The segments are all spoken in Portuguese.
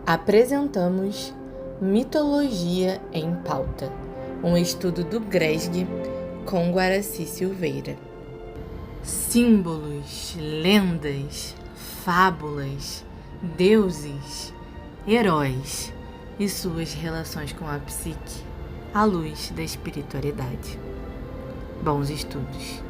Apresentamos Mitologia em Pauta, um estudo do GRESG com Guaraci Silveira. Símbolos, lendas, fábulas, deuses, heróis e suas relações com a psique à luz da espiritualidade. Bons estudos!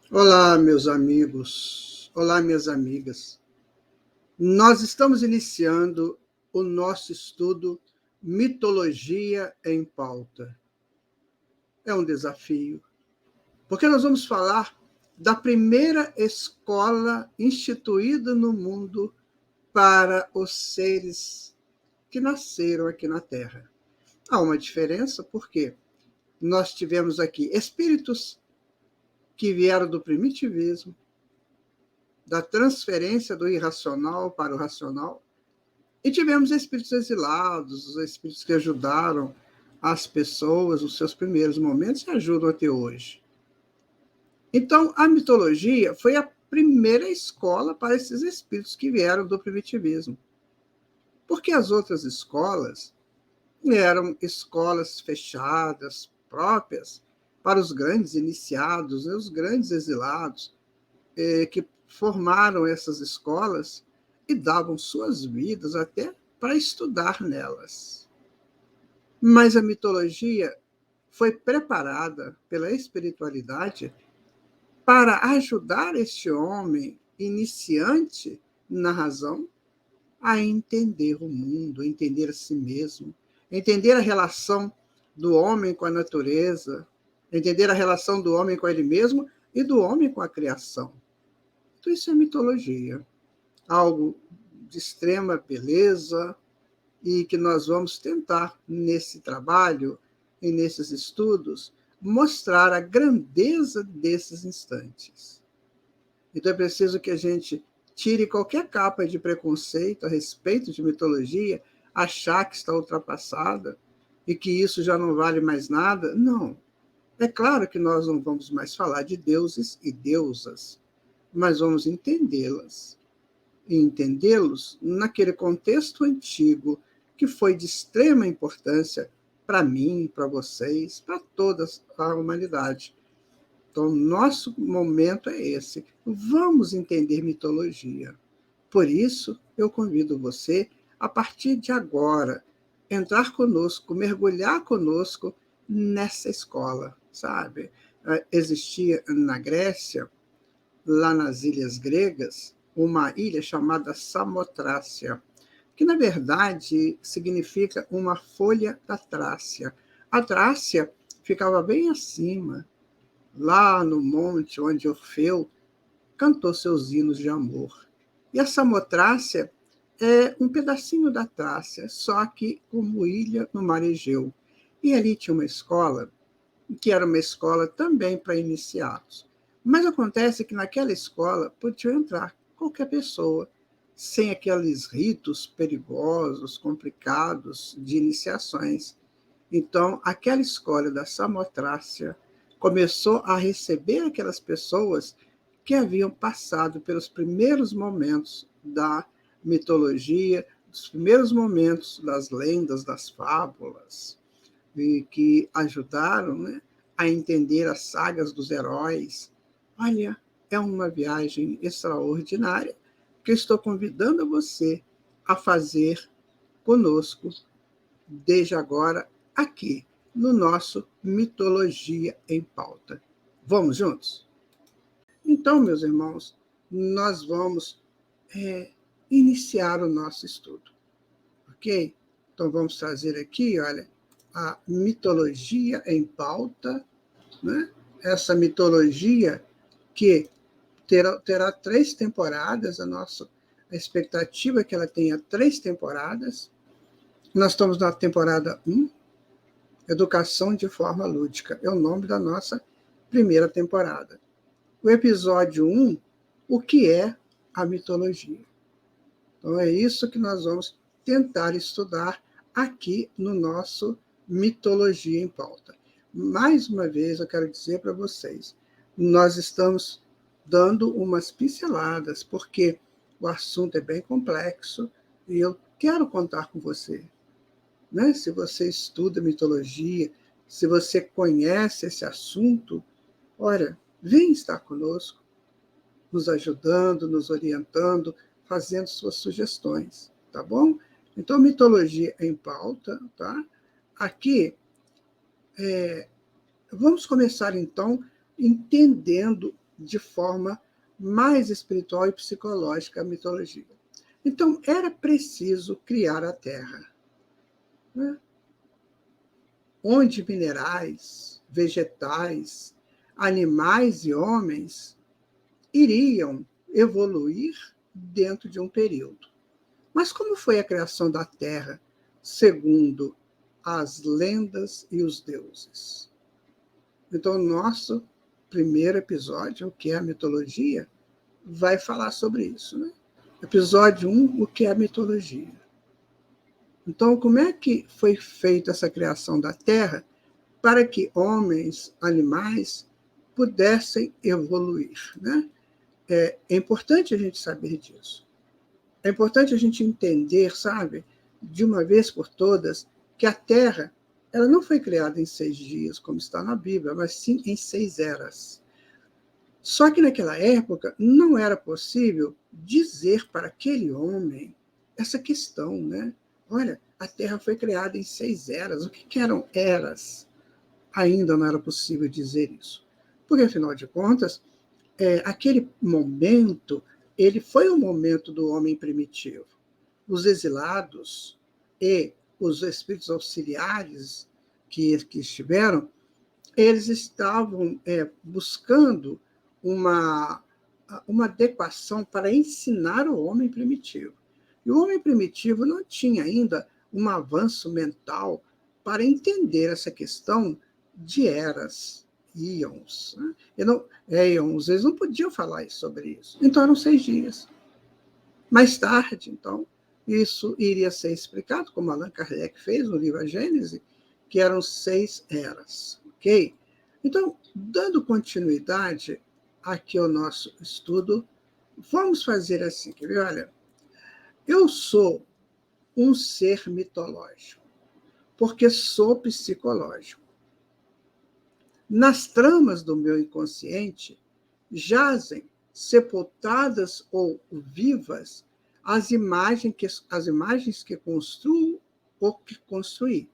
Olá, meus amigos. Olá, minhas amigas. Nós estamos iniciando o nosso estudo Mitologia em Pauta. É um desafio, porque nós vamos falar da primeira escola instituída no mundo para os seres que nasceram aqui na Terra. Há uma diferença, porque nós tivemos aqui espíritos que vieram do primitivismo, da transferência do irracional para o racional, e tivemos espíritos exilados, os espíritos que ajudaram as pessoas nos seus primeiros momentos e ajudam até hoje. Então, a mitologia foi a primeira escola para esses espíritos que vieram do primitivismo, porque as outras escolas eram escolas fechadas, próprias para os grandes iniciados, os grandes exilados, que formaram essas escolas e davam suas vidas até para estudar nelas. Mas a mitologia foi preparada pela espiritualidade para ajudar este homem iniciante na razão a entender o mundo, a entender a si mesmo, a entender a relação do homem com a natureza, a entender a relação do homem com ele mesmo e do homem com a criação. Então, isso é mitologia, algo de extrema beleza e que nós vamos tentar, nesse trabalho e nesses estudos, mostrar a grandeza desses instantes. Então, é preciso que a gente tire qualquer capa de preconceito a respeito de mitologia, achar que está ultrapassada e que isso já não vale mais nada. Não. É claro que nós não vamos mais falar de deuses e deusas, mas vamos entendê-las. E entendê-los naquele contexto antigo que foi de extrema importância para mim, para vocês, para toda a humanidade. Então, nosso momento é esse. Vamos entender mitologia. Por isso, eu convido você, a partir de agora, entrar conosco, mergulhar conosco nessa escola, sabe? Existia na Grécia, lá nas ilhas gregas, uma ilha chamada Samotrácia, que, na verdade, significa uma folha da Trácia. A Trácia ficava bem acima, lá no monte onde Orfeu cantou seus hinos de amor. E a Samotrácia é um pedacinho da Trácia, só que como ilha no mar Egeu. E ali tinha uma escola, que era uma escola também para iniciados. Mas acontece que naquela escola podia entrar qualquer pessoa, sem aqueles ritos perigosos, complicados de iniciações. Então, aquela escola da Samotrácia começou a receber aquelas pessoas que haviam passado pelos primeiros momentos da mitologia, os primeiros momentos das lendas, das fábulas, e que ajudaram, né, a entender as sagas dos heróis. Olha, é uma viagem extraordinária que eu estou convidando você a fazer conosco, desde agora, aqui, no nosso Mitologia em Pauta. Vamos juntos? Então, meus irmãos, nós vamos iniciar o nosso estudo, ok? Então, vamos trazer aqui, olha, a Mitologia em Pauta, né? essa mitologia que terá 3 temporadas, a expectativa é que ela tenha 3 temporadas. Nós estamos na temporada 1, Educação de Forma Lúdica, é o nome da nossa primeira temporada. O episódio 1, o que é a mitologia? Então, é isso que nós vamos tentar estudar aqui no nosso Mitologia em Pauta. Mais uma vez, eu quero dizer para vocês, nós estamos dando umas pinceladas, porque o assunto é bem complexo e eu quero contar com você. Né? Se você estuda mitologia, se você conhece esse assunto, olha, vem estar conosco, nos ajudando, nos orientando, fazendo suas sugestões, tá bom? Então, mitologia em pauta, tá? Aqui, vamos começar, então, entendendo de forma mais espiritual e psicológica a mitologia. Então, era preciso criar a Terra, né? Onde minerais, vegetais, animais e homens iriam evoluir dentro de um período. Mas como foi a criação da Terra, segundo as lendas e os deuses? Então, o nosso primeiro episódio, o que é a mitologia, vai falar sobre isso. Né? Episódio 1, o que é a mitologia. Então, como é que foi feita essa criação da Terra para que homens, animais, pudessem evoluir? Né? É importante a gente saber disso. É importante a gente entender, sabe, de uma vez por todas, que a Terra ela não foi criada em 6 dias, como está na Bíblia, mas sim em 6 eras. Só que naquela época não era possível dizer para aquele homem essa questão, né? Olha, a Terra foi criada em 6 eras. O que eram eras? Ainda não era possível dizer isso. Porque, afinal de contas, aquele momento, ele foi o momento do homem primitivo. Os exilados e os espíritos auxiliares que estiveram, eles estavam buscando uma adequação para ensinar o homem primitivo. E o homem primitivo não tinha ainda um avanço mental para entender essa questão de eras, íons. Né? Íons, eles não podiam falar sobre isso. Então, eram 6 dias. Mais tarde, então, isso iria ser explicado, como Allan Kardec fez no livro A Gênese, que eram 6 eras. Ok? Então, dando continuidade aqui ao nosso estudo, vamos fazer assim. Olha, eu sou um ser mitológico, porque sou psicológico. Nas tramas do meu inconsciente jazem, sepultadas ou vivas, as imagens que construo ou que construí.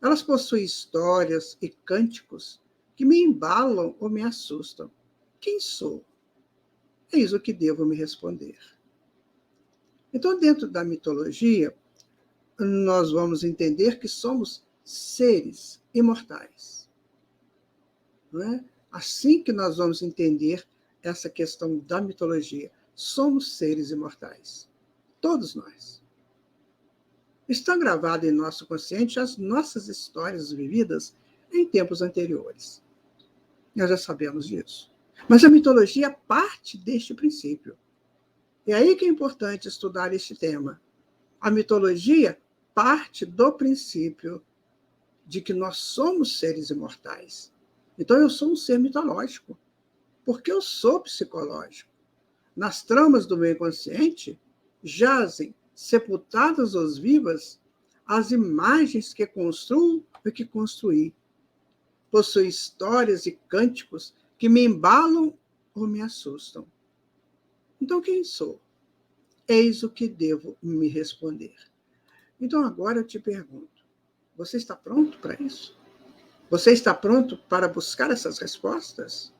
Elas possuem histórias e cânticos que me embalam ou me assustam. Quem sou? Eis o que devo me responder. Então, dentro da mitologia, nós vamos entender que somos seres imortais. Não é? Assim que nós vamos entender essa questão da mitologia, somos seres imortais. Todos nós. Está gravado em nosso consciente as nossas histórias vividas em tempos anteriores. Nós já sabemos disso. Mas a mitologia parte deste princípio. É aí que é importante estudar este tema. A mitologia parte do princípio de que nós somos seres imortais. Então, eu sou um ser mitológico, porque eu sou psicológico. Nas tramas do meu inconsciente jazem, sepultadas ou vivas, as imagens que construo e que construí. Possui histórias e cânticos que me embalam ou me assustam. Então, quem sou? Eis o que devo me responder. Então, agora eu te pergunto, você está pronto para isso? Você está pronto para buscar essas respostas?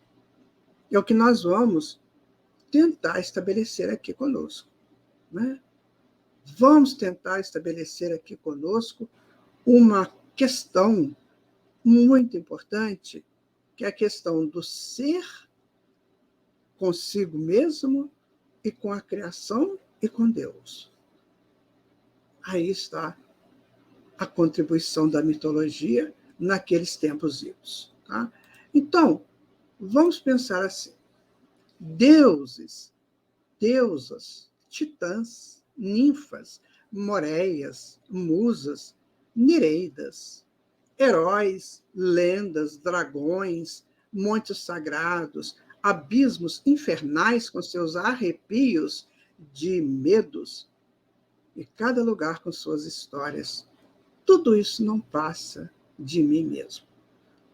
É o que nós vamos tentar estabelecer aqui conosco. Né? Vamos tentar estabelecer aqui conosco uma questão muito importante que é a questão do ser consigo mesmo e com a criação e com Deus. Aí está a contribuição da mitologia naqueles tempos idos. Tá? Então, vamos pensar assim: deuses, deusas, titãs, ninfas, moreias, musas, nereidas, heróis, lendas, dragões, montes sagrados, abismos infernais com seus arrepios de medos, e cada lugar com suas histórias. Tudo isso não passa de mim mesmo.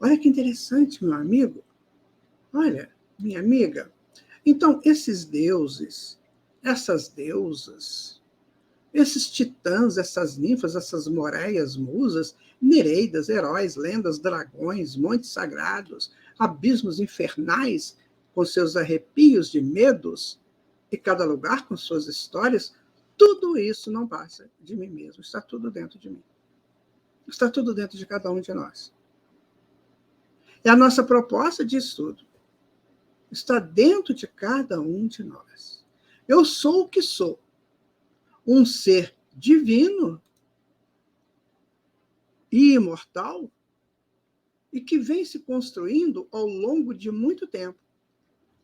Olha que interessante, meu amigo. Olha, minha amiga. Então, esses deuses, essas deusas, esses titãs, essas ninfas, essas moreias, musas, nereidas, heróis, lendas, dragões, montes sagrados, abismos infernais, com seus arrepios de medos, e cada lugar com suas histórias, tudo isso não passa de mim mesmo, está tudo dentro de mim. Está tudo dentro de cada um de nós. É a nossa proposta de estudo. Está dentro de cada um de nós. Eu sou o que sou. Um ser divino e imortal e que vem se construindo ao longo de muito tempo,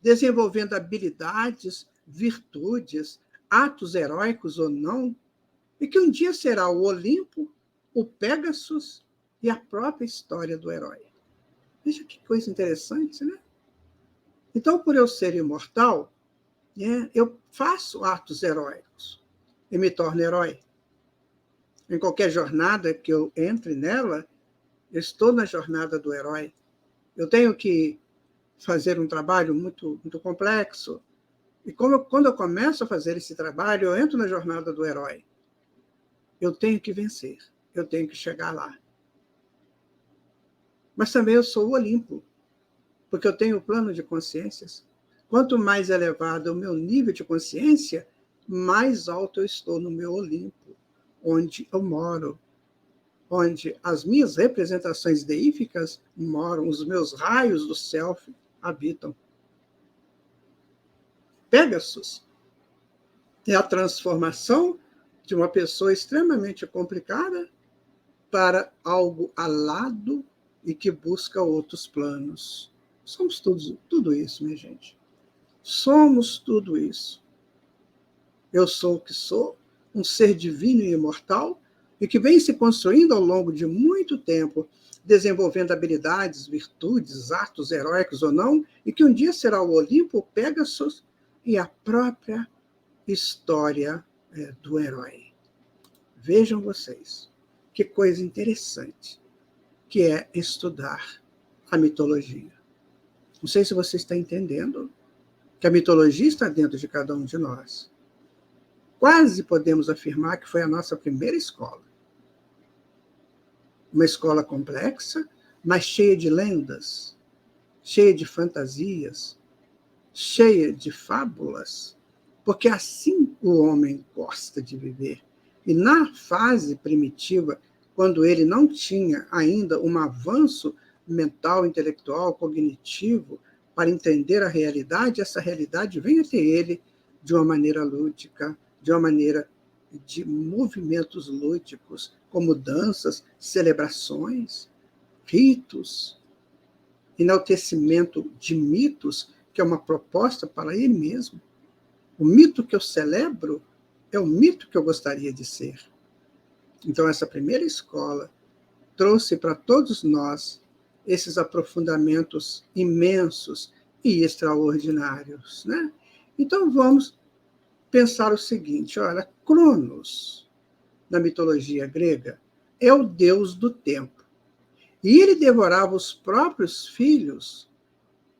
desenvolvendo habilidades, virtudes, atos heróicos ou não, e que um dia será o Olimpo, o Pégasus e a própria história do herói. Veja que coisa interessante, né? Então, por eu ser imortal, eu faço atos heróicos e me torno herói. Em qualquer jornada que eu entre nela, eu estou na jornada do herói. Eu tenho que fazer um trabalho muito, muito complexo. E quando eu começo a fazer esse trabalho, eu entro na jornada do herói. Eu tenho que vencer. Eu tenho que chegar lá. Mas também eu sou o Olimpo, porque eu tenho o plano de consciências. Quanto mais elevado é o meu nível de consciência, mais alto eu estou no meu Olimpo, onde eu moro, onde as minhas representações deíficas moram, os meus raios do self habitam. Pégasus é a transformação de uma pessoa extremamente complicada para algo alado e que busca outros planos. Somos tudo isso, minha gente. Somos tudo isso. Eu sou o que sou, um ser divino e imortal, e que vem se construindo ao longo de muito tempo, desenvolvendo habilidades, virtudes, atos heróicos ou não, e que um dia será o Olimpo, o Pégasus e a própria história do herói. Vejam vocês, que coisa interessante que é estudar a mitologia. Não sei se você está entendendo que a mitologia está dentro de cada um de nós. Quase podemos afirmar que foi a nossa primeira escola. Uma escola complexa, mas cheia de lendas, cheia de fantasias, cheia de fábulas, porque assim o homem gosta de viver. E na fase primitiva, quando ele não tinha ainda um avanço mental, intelectual, cognitivo, para entender a realidade, essa realidade vem até ele de uma maneira lúdica, de uma maneira de movimentos lúdicos, como danças, celebrações, ritos, enaltecimento de mitos, que é uma proposta para ele mesmo. O mito que eu celebro é o mito que eu gostaria de ser. Então, essa primeira escola trouxe para todos nós esses aprofundamentos imensos e extraordinários, né? Então, vamos pensar o seguinte, olha, Cronos, na mitologia grega, é o deus do tempo. E ele devorava os próprios filhos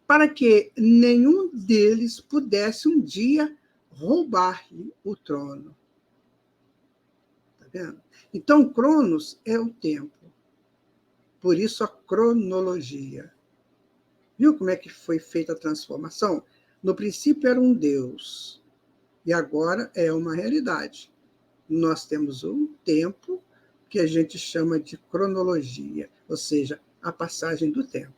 para que nenhum deles pudesse um dia roubar-lhe o trono. Está vendo? Então, Cronos é o tempo. Por isso, a cronologia. Viu como é que foi feita a transformação? No princípio era um deus, e agora é uma realidade. Nós temos um tempo que a gente chama de cronologia, ou seja, a passagem do tempo.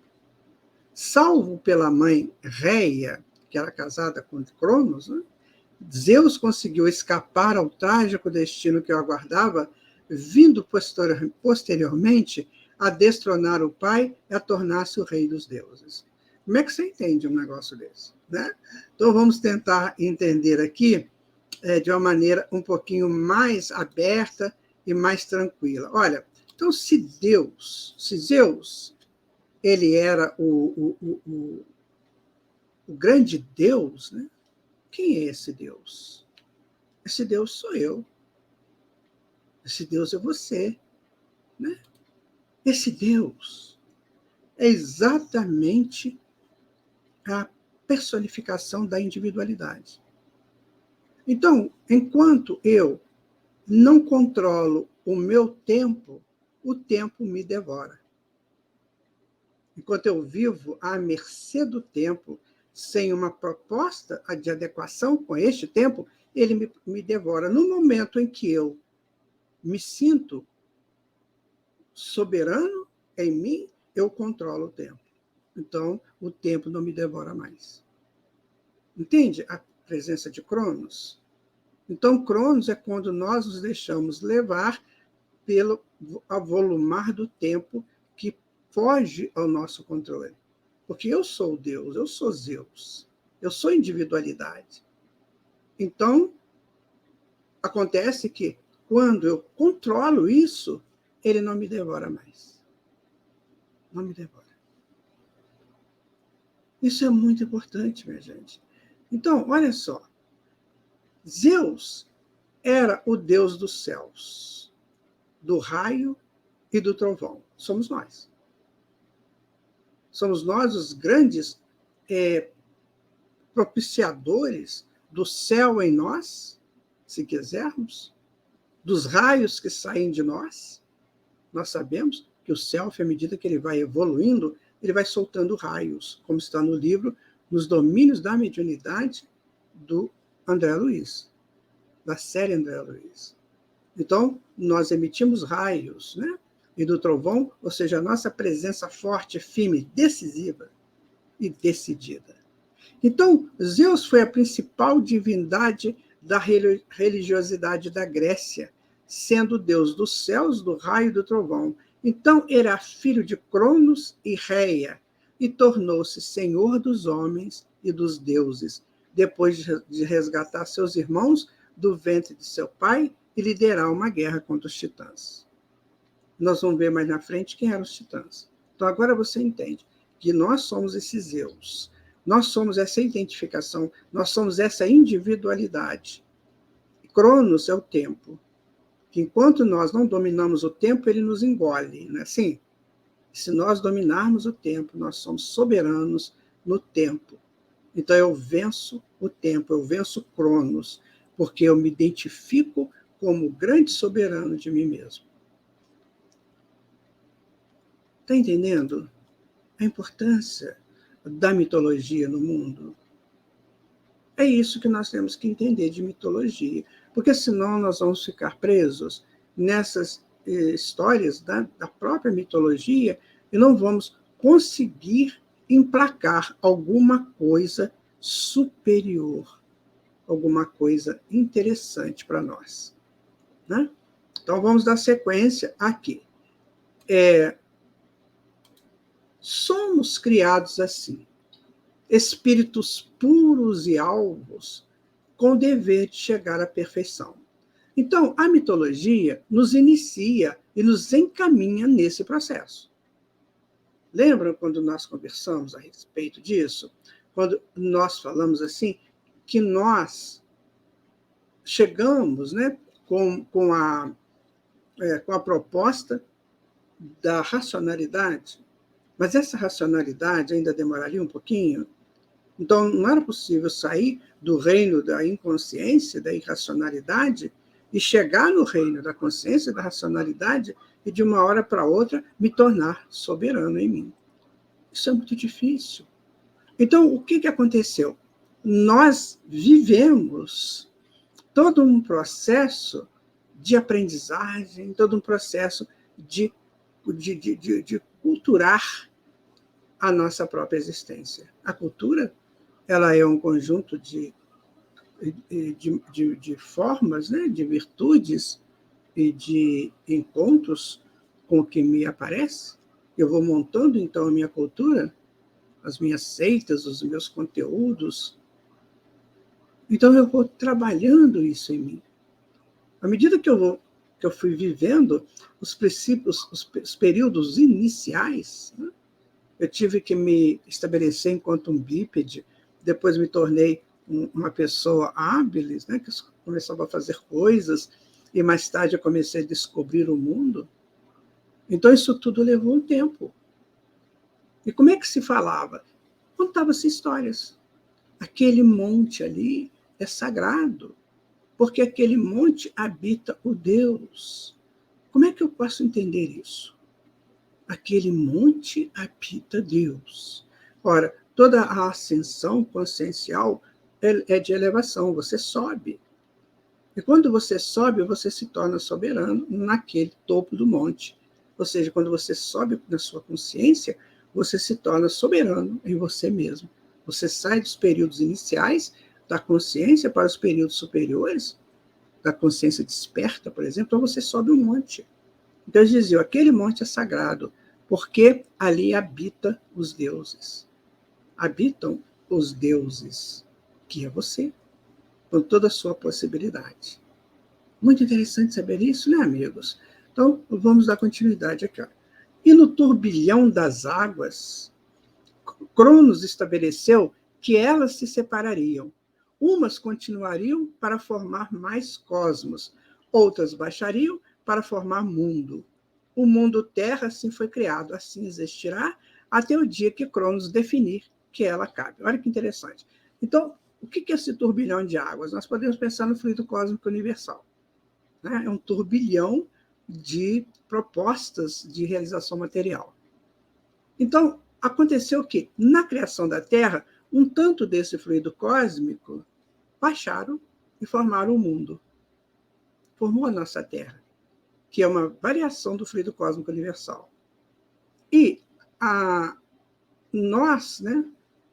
Salvo pela mãe Reia, que era casada com Cronos, né? Zeus conseguiu escapar ao trágico destino que o aguardava, vindo posteriormente a destronar o pai e a tornar-se o rei dos deuses. Como é que você entende um negócio desse? Né? Então, vamos tentar entender aqui de uma maneira um pouquinho mais aberta e mais tranquila. Olha, então, se Zeus, ele era o grande Deus, né? Quem é esse Deus? Esse Deus sou eu. Esse Deus é você. Né? Esse Deus é exatamente a personificação da individualidade. Então, enquanto eu não controlo o meu tempo, o tempo me devora. Enquanto eu vivo à mercê do tempo, sem uma proposta de adequação com este tempo, ele me devora. No momento em que eu me sinto soberano em mim, eu controlo o tempo. Então, o tempo não me devora mais. Entende a presença de Cronos? Então, Cronos é quando nós nos deixamos levar pelo avolumar do tempo que foge ao nosso controle. Porque eu sou Deus, eu sou Zeus, eu sou individualidade. Então, acontece que, quando eu controlo isso, ele não me devora mais. Não me devora. Isso é muito importante, minha gente. Então, olha só. Zeus era o deus dos céus, do raio e do trovão. Somos nós. Somos nós os grandes propiciadores do céu em nós, se quisermos, dos raios que saem de nós. Nós sabemos que o self, à medida que ele vai evoluindo, ele vai soltando raios, como está no livro Nos Domínios da Mediunidade, do André Luiz, da série André Luiz. Então, nós emitimos raios, né? E do trovão, ou seja, a nossa presença forte, firme, decisiva e decidida. Então, Zeus foi a principal divindade da religiosidade da Grécia, sendo o deus dos céus, do raio e do trovão. Então, era filho de Cronos e Reia, e tornou-se senhor dos homens e dos deuses, depois de resgatar seus irmãos do ventre de seu pai e liderar uma guerra contra os titãs. Nós vamos ver mais na frente quem eram os titãs. Então, agora você entende que nós somos esses Zeus. Nós somos essa identificação, nós somos essa individualidade. Cronos é o tempo. Que enquanto nós não dominamos o tempo, ele nos engole, não é assim? Se nós dominarmos o tempo, nós somos soberanos no tempo. Então eu venço o tempo, eu venço Cronos, porque eu me identifico como o grande soberano de mim mesmo. Está entendendo a importância da mitologia no mundo? É isso que nós temos que entender de mitologia, porque senão nós vamos ficar presos nessas histórias da própria mitologia e não vamos conseguir emplacar alguma coisa superior, alguma coisa interessante para nós. Né? Então, vamos dar sequência aqui. Somos criados assim, espíritos puros e alvos, com o dever de chegar à perfeição. Então, a mitologia nos inicia e nos encaminha nesse processo. Lembram quando nós conversamos a respeito disso? Quando nós falamos assim, que nós chegamos, né, com a proposta da racionalidade, mas essa racionalidade ainda demoraria um pouquinho. Então, não era possível sair do reino da inconsciência, da irracionalidade, e chegar no reino da consciência, da racionalidade, e de uma hora para outra me tornar soberano em mim. Isso é muito difícil. Então, o que aconteceu? Nós vivemos todo um processo de aprendizagem, todo um processo de culturar a nossa própria existência. A cultura, ela é um conjunto de formas, né, de virtudes e de encontros com o que me aparece. Eu vou montando, então, a minha cultura, as minhas seitas, os meus conteúdos. Então, eu vou trabalhando isso em mim. À medida que eu fui vivendo os princípios, os períodos iniciais, né, eu tive que me estabelecer enquanto um bípede, depois me tornei uma pessoa hábil, né, que começava a fazer coisas, e mais tarde eu comecei a descobrir o mundo. Então, isso tudo levou um tempo. E como é que se falava? Contava-se histórias. Aquele monte ali é sagrado, porque aquele monte habita o Deus. Como é que eu posso entender isso? Aquele monte habita Deus. Ora, toda a ascensão consciencial é de elevação, você sobe. E quando você sobe, você se torna soberano naquele topo do monte. Ou seja, quando você sobe na sua consciência, você se torna soberano em você mesmo. Você sai dos períodos iniciais da consciência para os períodos superiores, da consciência desperta, por exemplo, então você sobe um monte. Então eles diziam, aquele monte é sagrado, porque ali habita os deuses. Habitam os deuses, que é você, com toda a sua possibilidade. Muito interessante saber isso, né, amigos? Então, vamos dar continuidade aqui. Ó. E no turbilhão das águas, Cronos estabeleceu que elas se separariam. Umas continuariam para formar mais cosmos, outras baixariam para formar mundo. O mundo Terra assim foi criado, assim existirá até o dia que Cronos definir que ela cabe. Olha que interessante. Então, o que é esse turbilhão de águas? Nós podemos pensar no fluido cósmico universal. Né? É um turbilhão de propostas de realização material. Então, aconteceu que, na criação da Terra, um tanto desse fluido cósmico baixaram e formaram o mundo. Formou a nossa Terra, que é uma variação do fluido cósmico universal. E nós, né,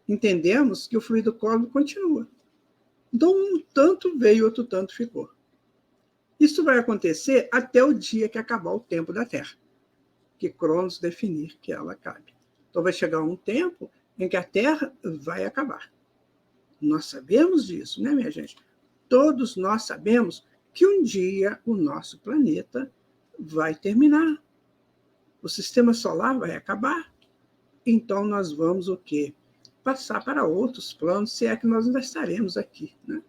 entendemos que o fluido cósmico continua. Então, um tanto veio, outro tanto ficou. Isso vai acontecer até o dia que acabar o tempo da Terra, que Cronos definir que ela cabe. Então, vai chegar um tempo em que a Terra vai acabar. Nós sabemos disso, né, minha gente? Todos nós sabemos que um dia o nosso planeta vai terminar. O sistema solar vai acabar. Então, nós vamos o quê? Passar para outros planos, se é que nós ainda estaremos aqui, né?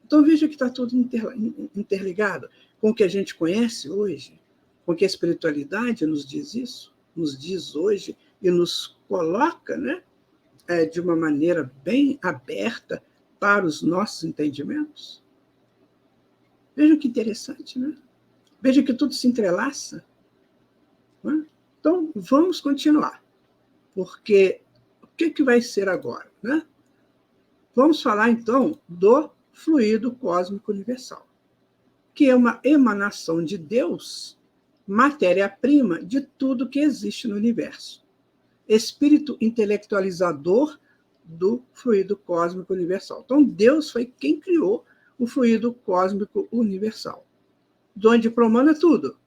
Então, veja que está tudo interligado com o que a gente conhece hoje, com que a espiritualidade nos diz isso, nos diz hoje e nos coloca, né, de uma maneira bem aberta para os nossos entendimentos. Vejam que interessante, né? Veja que tudo se entrelaça. Né? Então, vamos continuar, porque o que vai ser agora? Né? Vamos falar, então, do fluido cósmico universal, que é uma emanação de Deus, matéria-prima de tudo que existe no universo. Espírito intelectualizador do fluido cósmico universal. Então, Deus foi quem criou o fluido cósmico universal, de onde promana tudo.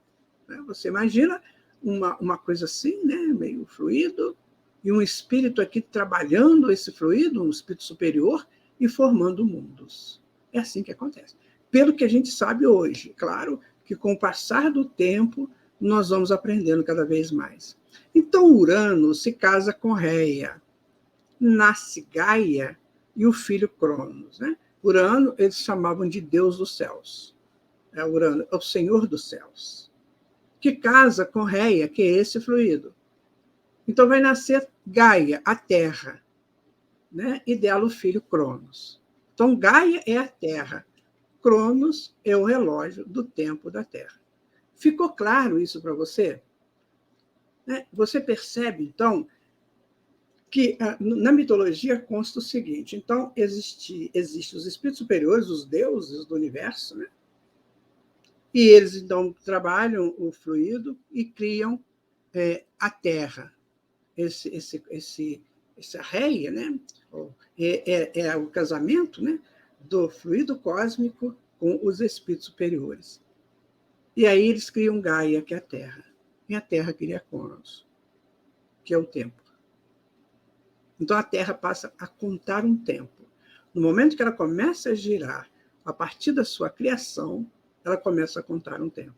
Você imagina uma coisa assim, né? Meio fluido, e um espírito aqui trabalhando esse fluido, um espírito superior, e formando mundos. É assim que acontece. Pelo que a gente sabe hoje, claro que com o passar do tempo, nós vamos aprendendo cada vez mais. Então, Urano se casa com Reia, nasce Gaia e o filho Cronos. Né? Urano, eles chamavam de Deus dos céus. Urano é o Senhor dos céus, que casa com Reia, que é esse fluido. Então, vai nascer Gaia, a Terra, né? E dela o filho Cronos. Então, Gaia é a Terra, Cronos é o relógio do tempo da Terra. Ficou claro isso para você? Você percebe, então, que na mitologia consta o seguinte: então, existem os espíritos superiores, os deuses do universo, né? E eles, então, trabalham o fluido e criam a Terra. essa réia, né? É o casamento, né? Do fluido cósmico com os espíritos superiores. E aí eles criam Gaia, que é a Terra. E a Terra cria Cronos, que é o tempo. Então a Terra passa a contar um tempo. No momento que ela começa a girar, a partir da sua criação, ela começa a contar um tempo.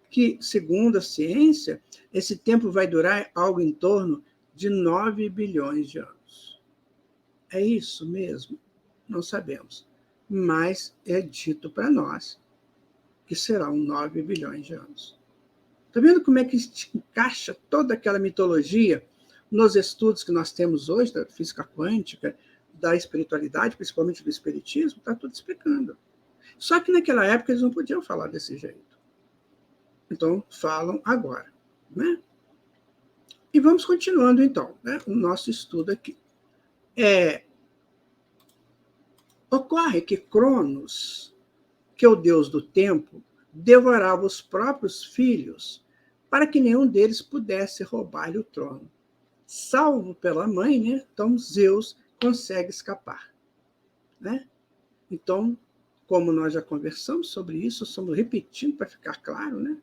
Que, segundo a ciência, esse tempo vai durar algo em torno de 9 bilhões de anos. É isso mesmo? Não sabemos. Mas é dito para nós que serão 9 bilhões de anos. Está vendo como é que encaixa toda aquela mitologia nos estudos que nós temos hoje, da física quântica, da espiritualidade, principalmente do espiritismo? Está tudo explicando. Só que naquela época eles não podiam falar desse jeito. Então, falam agora. Né? E vamos continuando, então, né, o nosso estudo aqui. Ocorre que Cronos, que é o deus do tempo, devorava os próprios filhos para que nenhum deles pudesse roubar-lhe o trono. Salvo pela mãe, né? Então Zeus consegue escapar. Né? Então, como nós já conversamos sobre isso, estamos repetindo para ficar claro, né?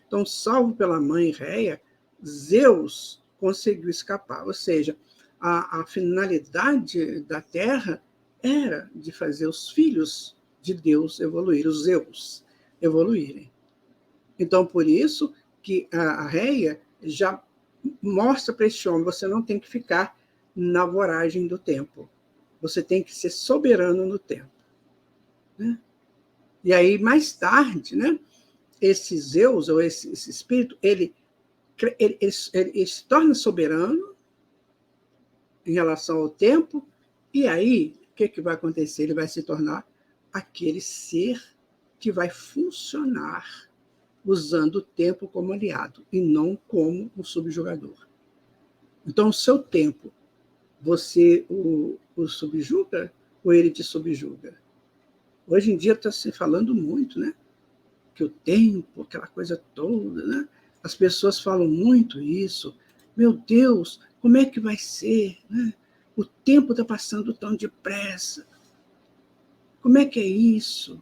Então, salvo pela mãe Réia, Zeus conseguiu escapar. Ou seja, a finalidade da Terra era de fazer os filhos de Deus evoluir, os Zeus evoluírem. Então, por isso que a Réia já mostra para este homem, você não tem que ficar na voragem do tempo. Você tem que ser soberano no tempo. Né? E aí, mais tarde, né, esse Zeus, ou esse espírito, ele se torna soberano em relação ao tempo, e aí, o que vai acontecer? Ele vai se tornar aquele ser que vai funcionar usando o tempo como aliado, e não como um subjugador. Então, o seu tempo, você o subjuga ou ele te subjuga? Hoje em dia está se falando muito, né? Que o tempo, aquela coisa toda, né? As pessoas falam muito isso. Meu Deus, como é que vai ser? Né? O tempo está passando tão depressa. Como é que é isso?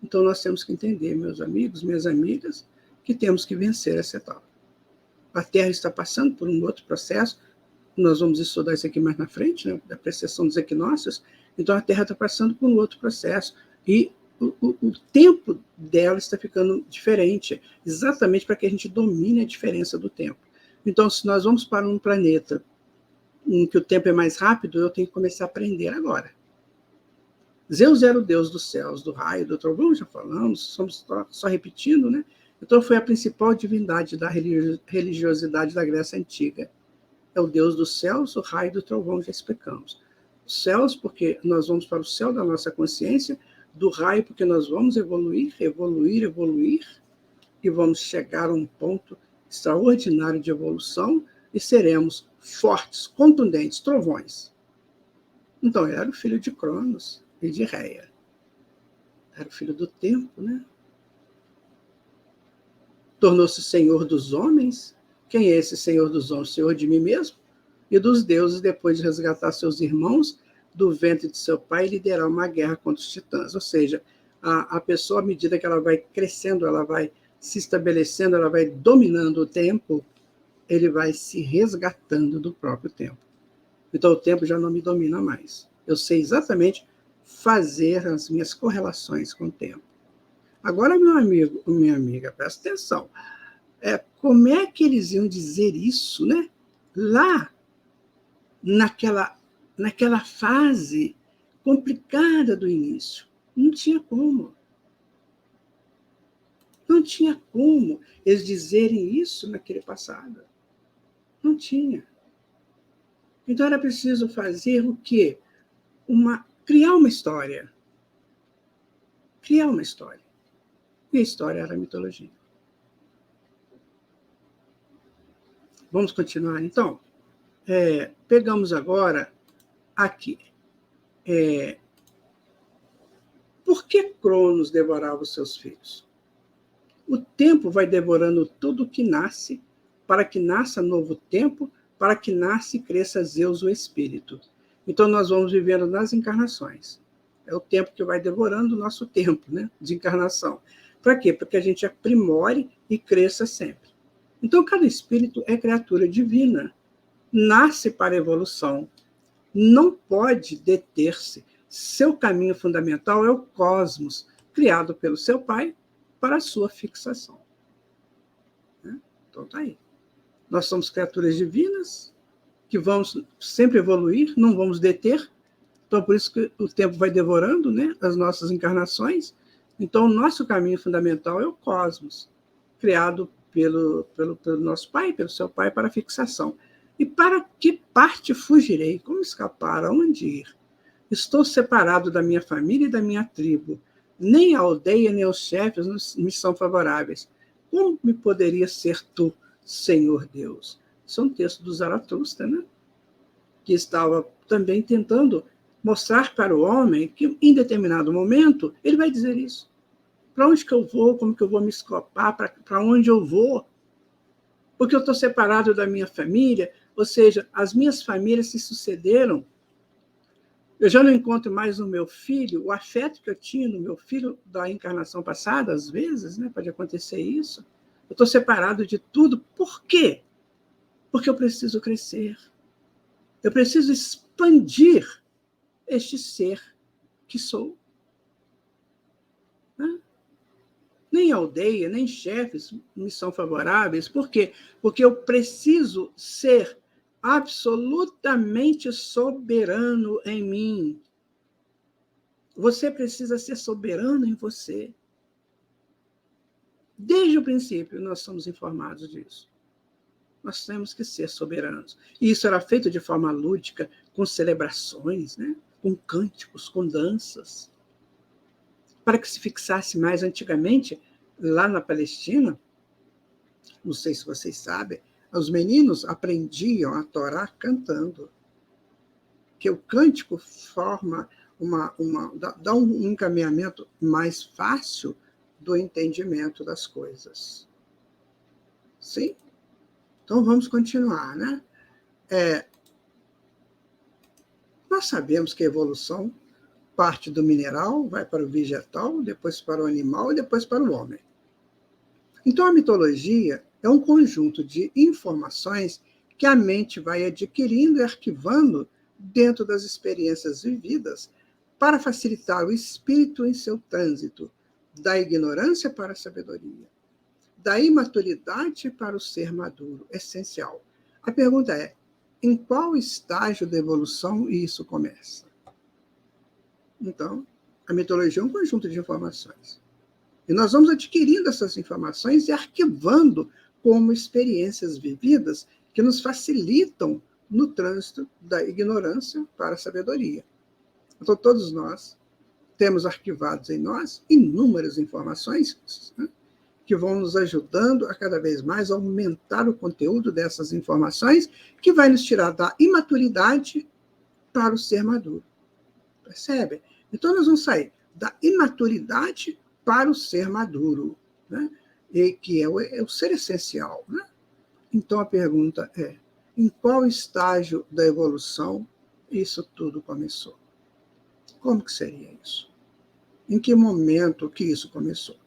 Então, nós temos que entender, meus amigos, minhas amigas, que temos que vencer essa etapa. A Terra está passando por um outro processo. Nós vamos estudar isso aqui mais na frente, né? Da precessão dos equinócios. Então, a Terra está passando por um outro processo. E o tempo dela está ficando diferente, exatamente para que a gente domine a diferença do tempo. Então, se nós vamos para um planeta em que o tempo é mais rápido, eu tenho que começar a aprender agora. Zeus era o deus dos céus, do raio, do trovão, já falamos, estamos só repetindo, né? Então, foi a principal divindade da religiosidade da Grécia Antiga. É o deus dos céus, o raio do trovão, já explicamos. Os céus, porque nós vamos para o céu da nossa consciência, do raio, porque nós vamos evoluir, e vamos chegar a um ponto extraordinário de evolução e seremos fortes, contundentes, trovões. Então, ele era o filho de Cronos e de Réia. Era o filho do tempo, né? Tornou-se senhor dos homens. Quem é esse senhor dos homens? Senhor de mim mesmo e dos deuses, depois de resgatar seus irmãos do ventre de seu pai e liderar uma guerra contra os titãs. Ou seja, a pessoa, à medida que ela vai crescendo, ela vai se estabelecendo, ela vai dominando o tempo, ele vai se resgatando do próprio tempo. Então, o tempo já não me domina mais. Eu sei exatamente fazer as minhas correlações com o tempo. Agora, meu amigo, minha amiga, presta atenção. Como é que eles iam dizer isso, né? Lá, naquela fase complicada do início. Não tinha como. Não tinha como eles dizerem isso naquele passado. Não tinha. Então era preciso fazer o quê? Criar uma história. Criar uma história. E a história era a mitologia. Vamos continuar, então? Pegamos agora aqui. Por que Cronos devorava os seus filhos? O tempo vai devorando tudo que nasce para que nasça novo tempo, para que nasça e cresça Zeus, o Espírito. Então, nós vamos vivendo nas encarnações. É o tempo que vai devorando o nosso tempo, né, de encarnação. Para quê? Para que a gente aprimore e cresça sempre. Então, cada espírito é criatura divina, nasce para a evolução, não pode deter-se. Seu caminho fundamental é o cosmos, criado pelo seu pai para a sua fixação. Então, está aí. Nós somos criaturas divinas, que vamos sempre evoluir, não vamos deter. Então, por isso que o tempo vai devorando, né, as nossas encarnações. Então, o nosso caminho fundamental é o cosmos, criado pelo nosso pai, pelo seu pai, para a fixação. E para que parte fugirei? Como escapar? Aonde ir? Estou separado da minha família e da minha tribo. Nem a aldeia, nem os chefes me são favoráveis. Como me poderia ser tu, Senhor Deus? Isso é um texto do Zaratustra, né? Que estava também tentando mostrar para o homem que, em determinado momento, ele vai dizer isso. Para onde que eu vou? Como que eu vou me escapar? Para onde eu vou? Porque eu estou separado da minha família, ou seja, as minhas famílias se sucederam. Eu já não encontro mais no meu filho o afeto que eu tinha no meu filho da encarnação passada, às vezes, né? Pode acontecer isso. Eu estou separado de tudo. Por quê? Porque eu preciso crescer. Eu preciso expandir este ser que sou. Né? Nem aldeia, nem chefes me são favoráveis. Por quê? Porque eu preciso ser absolutamente soberano em mim. Você precisa ser soberano em você. Desde o princípio, nós somos informados disso. Nós temos que ser soberanos. E isso era feito de forma lúdica, com celebrações, né? Com cânticos, com danças. Para que se fixasse mais antigamente, lá na Palestina, não sei se vocês sabem, os meninos aprendiam a Torá cantando. Que o cântico forma dá um encaminhamento mais fácil do entendimento das coisas. Sim? Então, vamos continuar, né? Nós sabemos que a evolução parte do mineral, vai para o vegetal, depois para o animal e depois para o homem. Então, a mitologia é um conjunto de informações que a mente vai adquirindo e arquivando dentro das experiências vividas para facilitar o espírito em seu trânsito, da ignorância para a sabedoria, da imaturidade para o ser maduro, essencial. A pergunta é, em qual estágio da evolução isso começa? Então, a mitologia é um conjunto de informações. E nós vamos adquirindo essas informações e arquivando como experiências vividas que nos facilitam no trânsito da ignorância para a sabedoria. Então, todos nós temos arquivados em nós inúmeras informações, né, que vão nos ajudando a cada vez mais aumentar o conteúdo dessas informações, que vai nos tirar da imaturidade para o ser maduro. Percebe? Então, nós vamos sair da imaturidade para o ser maduro, né? E que é o ser essencial. Né? Então, a pergunta é, em qual estágio da evolução isso tudo começou? Como que seria isso? Em que momento que isso começou?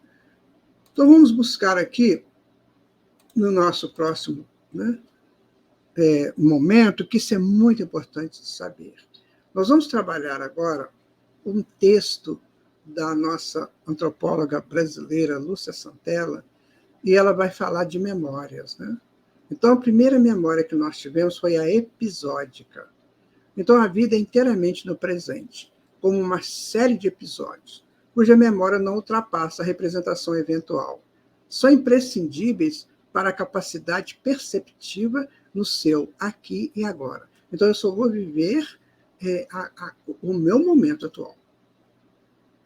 Então, vamos buscar aqui, no nosso próximo, né, momento, que isso é muito importante de saber. Nós vamos trabalhar agora um texto da nossa antropóloga brasileira, Lúcia Santella, e ela vai falar de memórias. Né? Então, a primeira memória que nós tivemos foi a episódica. Então, a vida é inteiramente no presente, como uma série de episódios, cuja memória não ultrapassa a representação eventual. São imprescindíveis para a capacidade perceptiva no seu aqui e agora. Então, eu só vou viver o meu momento atual.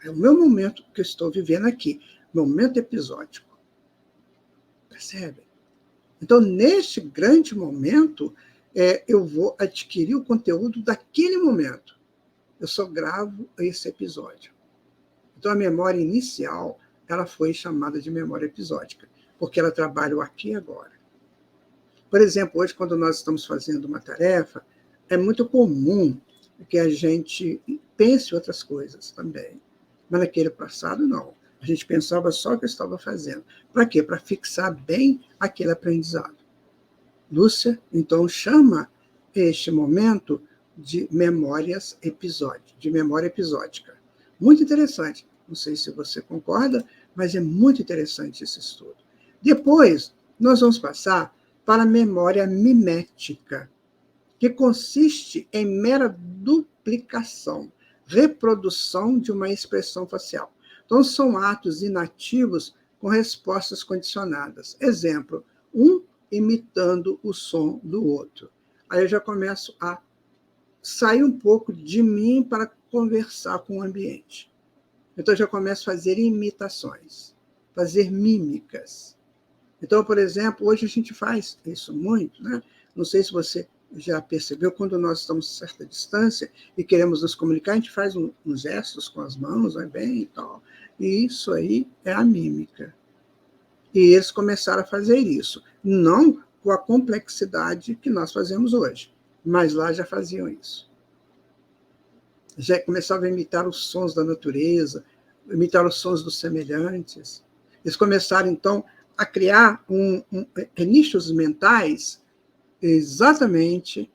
É o meu momento que eu estou vivendo aqui, momento episódico. Percebe? Então, neste grande momento, eu vou adquirir o conteúdo daquele momento. Eu só gravo esse episódio. Então, a memória inicial, ela foi chamada de memória episódica, porque ela trabalha o aqui e agora. Por exemplo, hoje, quando nós estamos fazendo uma tarefa, é muito comum que a gente pense outras coisas também. Mas naquele passado, não. A gente pensava só o que eu estava fazendo. Para quê? Para fixar bem aquele aprendizado. Lúcia, então, chama este momento de memórias episódicas, de memória episódica. Muito interessante. Não sei se você concorda, mas é muito interessante esse estudo. Depois, nós vamos passar para a memória mimética, que consiste em mera duplicação, reprodução de uma expressão facial. Então, são atos inativos com respostas condicionadas. Exemplo, um imitando o som do outro. Aí eu já começo a sair um pouco de mim para conversar com o ambiente. Então, eu já começo a fazer imitações, fazer mímicas. Então, por exemplo, hoje a gente faz isso muito, né? Não sei se você já percebeu, quando nós estamos a certa distância e queremos nos comunicar, a gente faz uns gestos com as mãos, vai bem e tal. E isso aí é a mímica. E eles começaram a fazer isso. Não com a complexidade que nós fazemos hoje, mas lá já faziam isso. Já começavam a imitar os sons da natureza, imitar os sons dos semelhantes. Eles começaram, então, a criar nichos mentais exatamente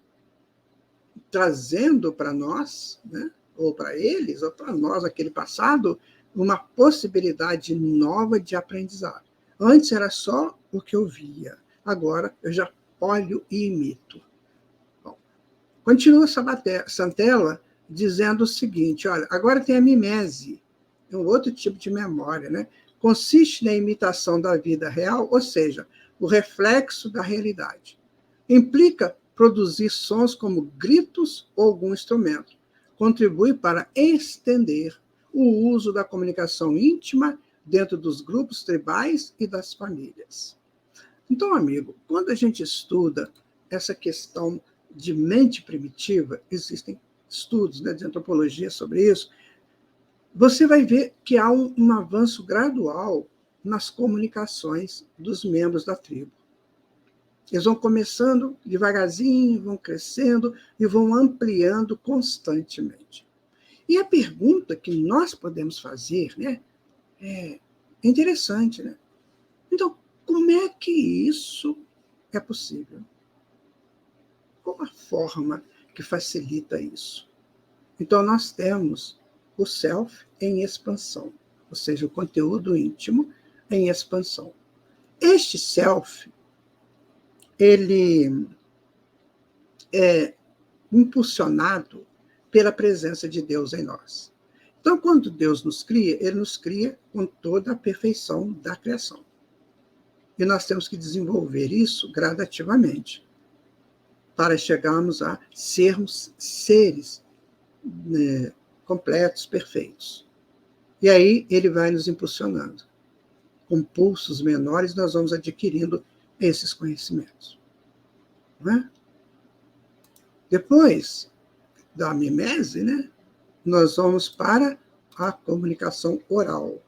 trazendo para nós, né, ou para eles, ou para nós, aquele passado, uma possibilidade nova de aprendizado. Antes era só o que eu via, agora eu já olho e imito. Bom, continua Santella dizendo o seguinte, olha, agora tem a mimese, é um outro tipo de memória, né? Consiste na imitação da vida real, ou seja, o reflexo da realidade. Implica produzir sons como gritos ou algum instrumento. Contribui para estender o uso da comunicação íntima dentro dos grupos tribais e das famílias. Então, amigo, quando a gente estuda essa questão de mente primitiva, existem estudos, né, de antropologia sobre isso, você vai ver que há um avanço gradual nas comunicações dos membros da tribo. Eles vão começando devagarzinho, vão crescendo e vão ampliando constantemente. E a pergunta que nós podemos fazer, né, é interessante, né? Então, como é que isso é possível? Qual a forma que facilita isso? Então, nós temos o self em expansão, ou seja, o conteúdo íntimo em expansão. Este self, ele é impulsionado pela presença de Deus em nós. Então, quando Deus nos cria, ele nos cria com toda a perfeição da criação. E nós temos que desenvolver isso gradativamente para chegarmos a sermos seres, né, completos, perfeitos. E aí ele vai nos impulsionando. Com pulsos menores, nós vamos adquirindo esses conhecimentos. Não é? Depois da mimese, né, nós vamos para a comunicação oral.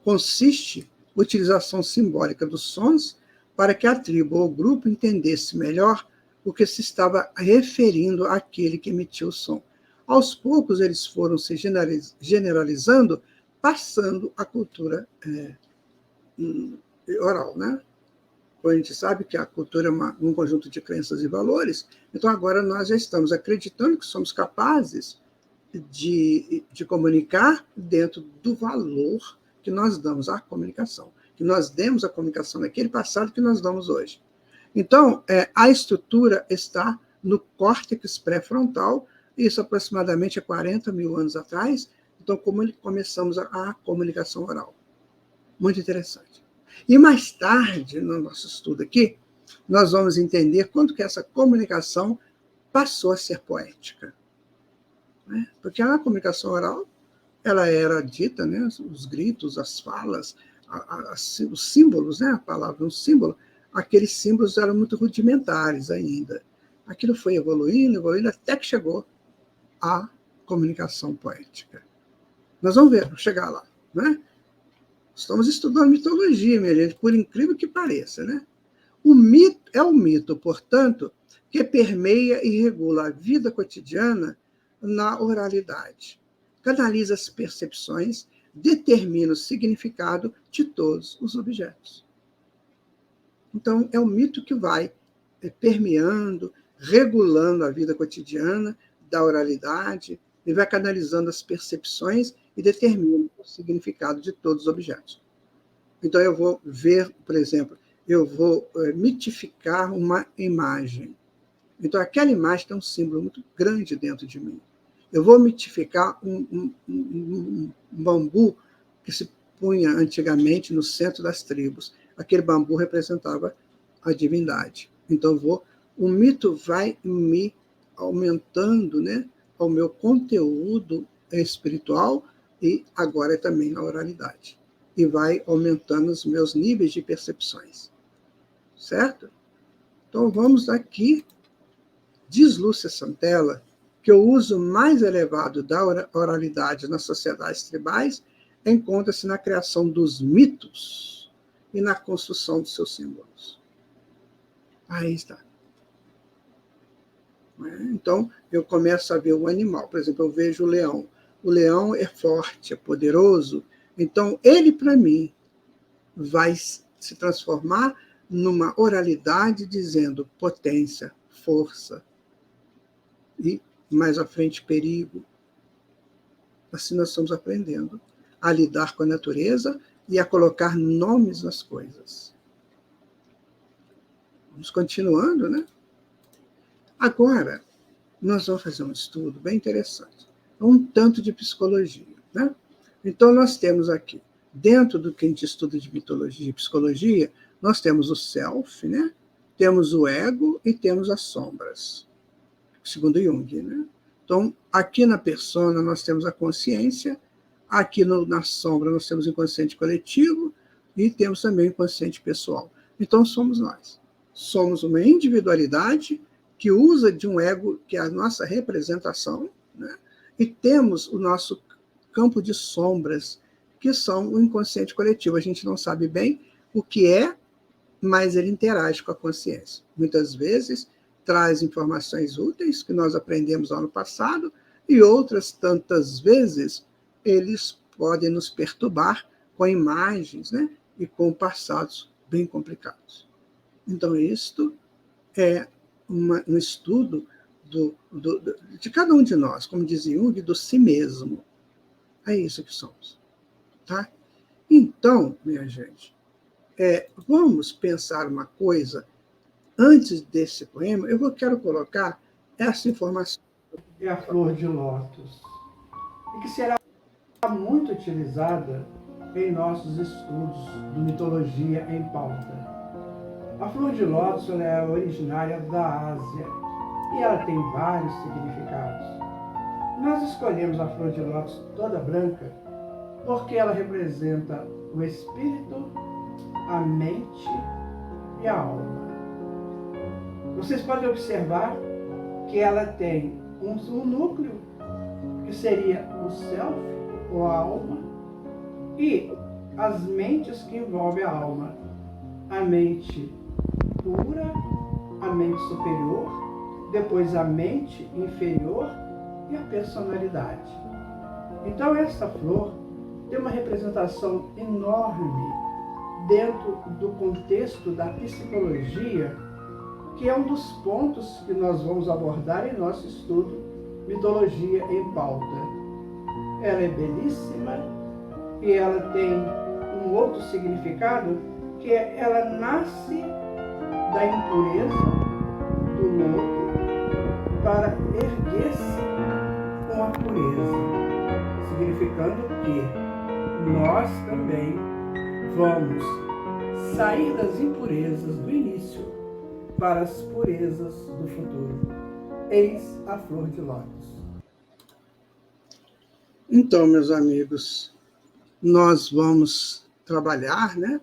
Consiste na utilização simbólica dos sons para que a tribo ou o grupo entendesse melhor o que se estava referindo àquele que emitiu o som. Aos poucos, eles foram se generalizando, passando a cultura oral, né? A gente sabe que a cultura é um conjunto de crenças e valores, então agora nós já estamos acreditando que somos capazes de comunicar dentro do valor que nós damos à comunicação, que nós demos à comunicação naquele passado que nós damos hoje. Então, a estrutura está no córtex pré-frontal, isso aproximadamente há 40 mil anos atrás, então como começamos a comunicação oral. Muito interessante. E mais tarde, no nosso estudo aqui, nós vamos entender quando que essa comunicação passou a ser poética. Né? Porque a comunicação oral, ela era dita, né, os gritos, as falas, os símbolos, né, a palavra é um símbolo, aqueles símbolos eram muito rudimentares ainda. Aquilo foi evoluindo, até que chegou à comunicação poética. Nós vamos chegar lá, né? Estamos estudando mitologia, minha gente, por incrível que pareça, né? o mito, portanto, que permeia e regula a vida cotidiana na oralidade. Canaliza as percepções, determina o significado de todos os objetos. Então, é o mito que vai permeando, regulando a vida cotidiana da oralidade, e vai canalizando as percepções e determina o significado de todos os objetos. Então, eu vou ver, por exemplo, eu vou mitificar uma imagem. Então, aquela imagem tem um símbolo muito grande dentro de mim. Eu vou mitificar um bambu que se punha antigamente no centro das tribos. Aquele bambu representava a divindade. Então, o mito vai me aumentando, né, ao meu conteúdo espiritual e agora também na oralidade. E vai aumentando os meus níveis de percepções. Certo? Então, vamos aqui. Diz Lúcia Santella que o uso mais elevado da oralidade nas sociedades tribais encontra-se na criação dos mitos e na construção dos seus símbolos. Aí está. Então, eu começo a ver o animal. Por exemplo, eu vejo o leão. O leão é forte, é poderoso. Então, ele, para mim, vai se transformar numa oralidade dizendo potência, força e, mais à frente, perigo. Assim nós estamos aprendendo a lidar com a natureza e a colocar nomes nas coisas. Vamos continuando, né? Agora, nós vamos fazer um estudo bem interessante, um tanto de psicologia, né? Então, nós temos aqui, dentro do que a gente estuda de mitologia e psicologia, nós temos o self, né? Temos o ego e temos as sombras, segundo Jung, né? Então, aqui na persona nós temos a consciência, aqui na sombra nós temos o inconsciente coletivo e temos também o inconsciente pessoal. Então, somos nós. Somos uma individualidade que usa de um ego, que é a nossa representação, né? E temos o nosso campo de sombras, que são o inconsciente coletivo. A gente não sabe bem o que é, mas ele interage com a consciência. Muitas vezes traz informações úteis que nós aprendemos lá no passado, e outras tantas vezes eles podem nos perturbar com imagens, né? E com passados bem complicados. Então, isto é um estudo de cada um de nós, como diz Jung, do si mesmo. É isso que somos. Tá? Então, minha gente, vamos pensar uma coisa. Antes desse poema, quero colocar essa informação. É a flor de lótus, e que será muito utilizada em nossos estudos de mitologia em pauta. A flor de lótus é originária da Ásia e ela tem vários significados. Nós escolhemos a flor de lótus toda branca porque ela representa o espírito, a mente e a alma. Vocês podem observar que ela tem um núcleo, que seria o self, ou a alma, e as mentes que envolvem a alma. A mente pura, a mente superior, depois a mente inferior e a personalidade. Então, essa flor tem uma representação enorme dentro do contexto da psicologia, que é um dos pontos que nós vamos abordar em nosso estudo Mitologia em Pauta. Ela é belíssima e ela tem um outro significado, que ela nasce da impureza, do lodo, para erguer-se com a pureza, significando que nós também vamos sair das impurezas do início para as purezas do futuro. Eis a flor de lótus. Então, meus amigos, nós vamos trabalhar, né,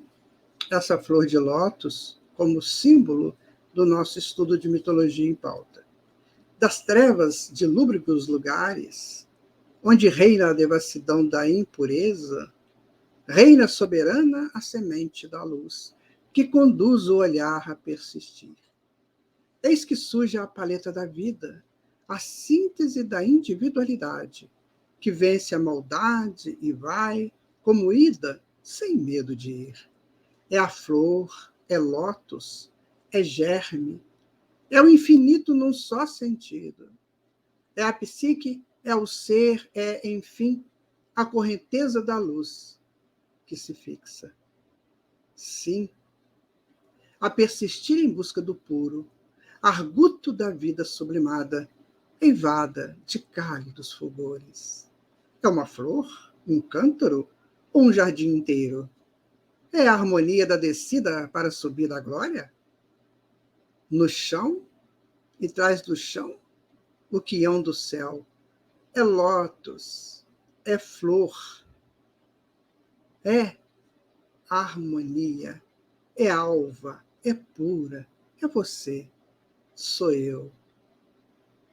essa flor de lótus como símbolo do nosso estudo de mitologia em pauta. Das trevas de lúbricos lugares, onde reina a devassidão da impureza, reina soberana a semente da luz, que conduz o olhar a persistir. Eis que surge a paleta da vida, a síntese da individualidade, que vence a maldade e vai, como ida, sem medo de ir. É a flor, é lótus, é germe, é o infinito num só sentido. É a psique, é o ser, é, enfim, a correnteza da luz que se fixa. Sim, a persistir em busca do puro, arguto da vida sublimada, eivada de cálidos fulgores. É uma flor, um cântaro ou um jardim inteiro? É a harmonia da descida para subir da glória? No chão, e traz do chão, o quião do céu. É lótus, é flor, é harmonia, é alva, é pura, é você, sou eu.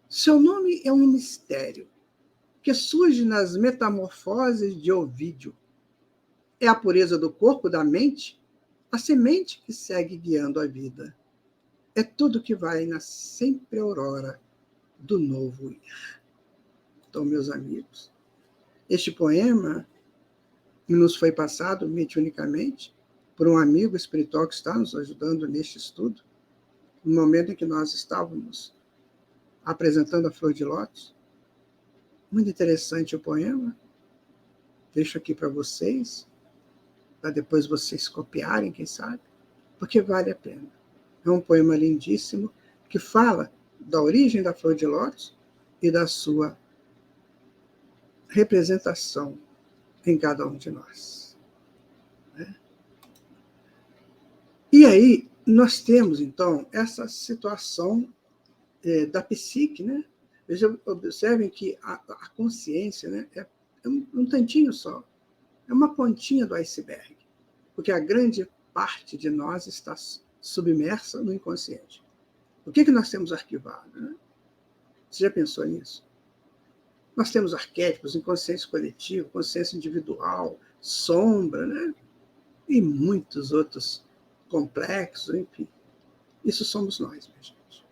Seu nome é um mistério que surge nas metamorfoses de Ovídio. É a pureza do corpo, da mente, a semente que segue guiando a vida. É tudo que vai na sempre aurora do novo ir. Então, meus amigos, este poema nos foi passado mediunicamente por um amigo espiritual que está nos ajudando neste estudo, no momento em que nós estávamos apresentando a Flor de Lótus. Muito interessante o poema. Deixo aqui para vocês, para depois vocês copiarem, quem sabe, porque vale a pena. É um poema lindíssimo que fala da origem da Flor de Lótus e da sua representação em cada um de nós. E aí, nós temos, então, essa situação da psique, né? Observem que a consciência, né, é um tantinho só, é uma pontinha do iceberg, porque a grande parte de nós está submersa no inconsciente. O que nós temos arquivado? Né? Você já pensou nisso? Nós temos arquétipos, inconsciência coletivo, consciência individual, sombra, né? E muitos outros complexos, enfim. Isso somos nós, minha gente.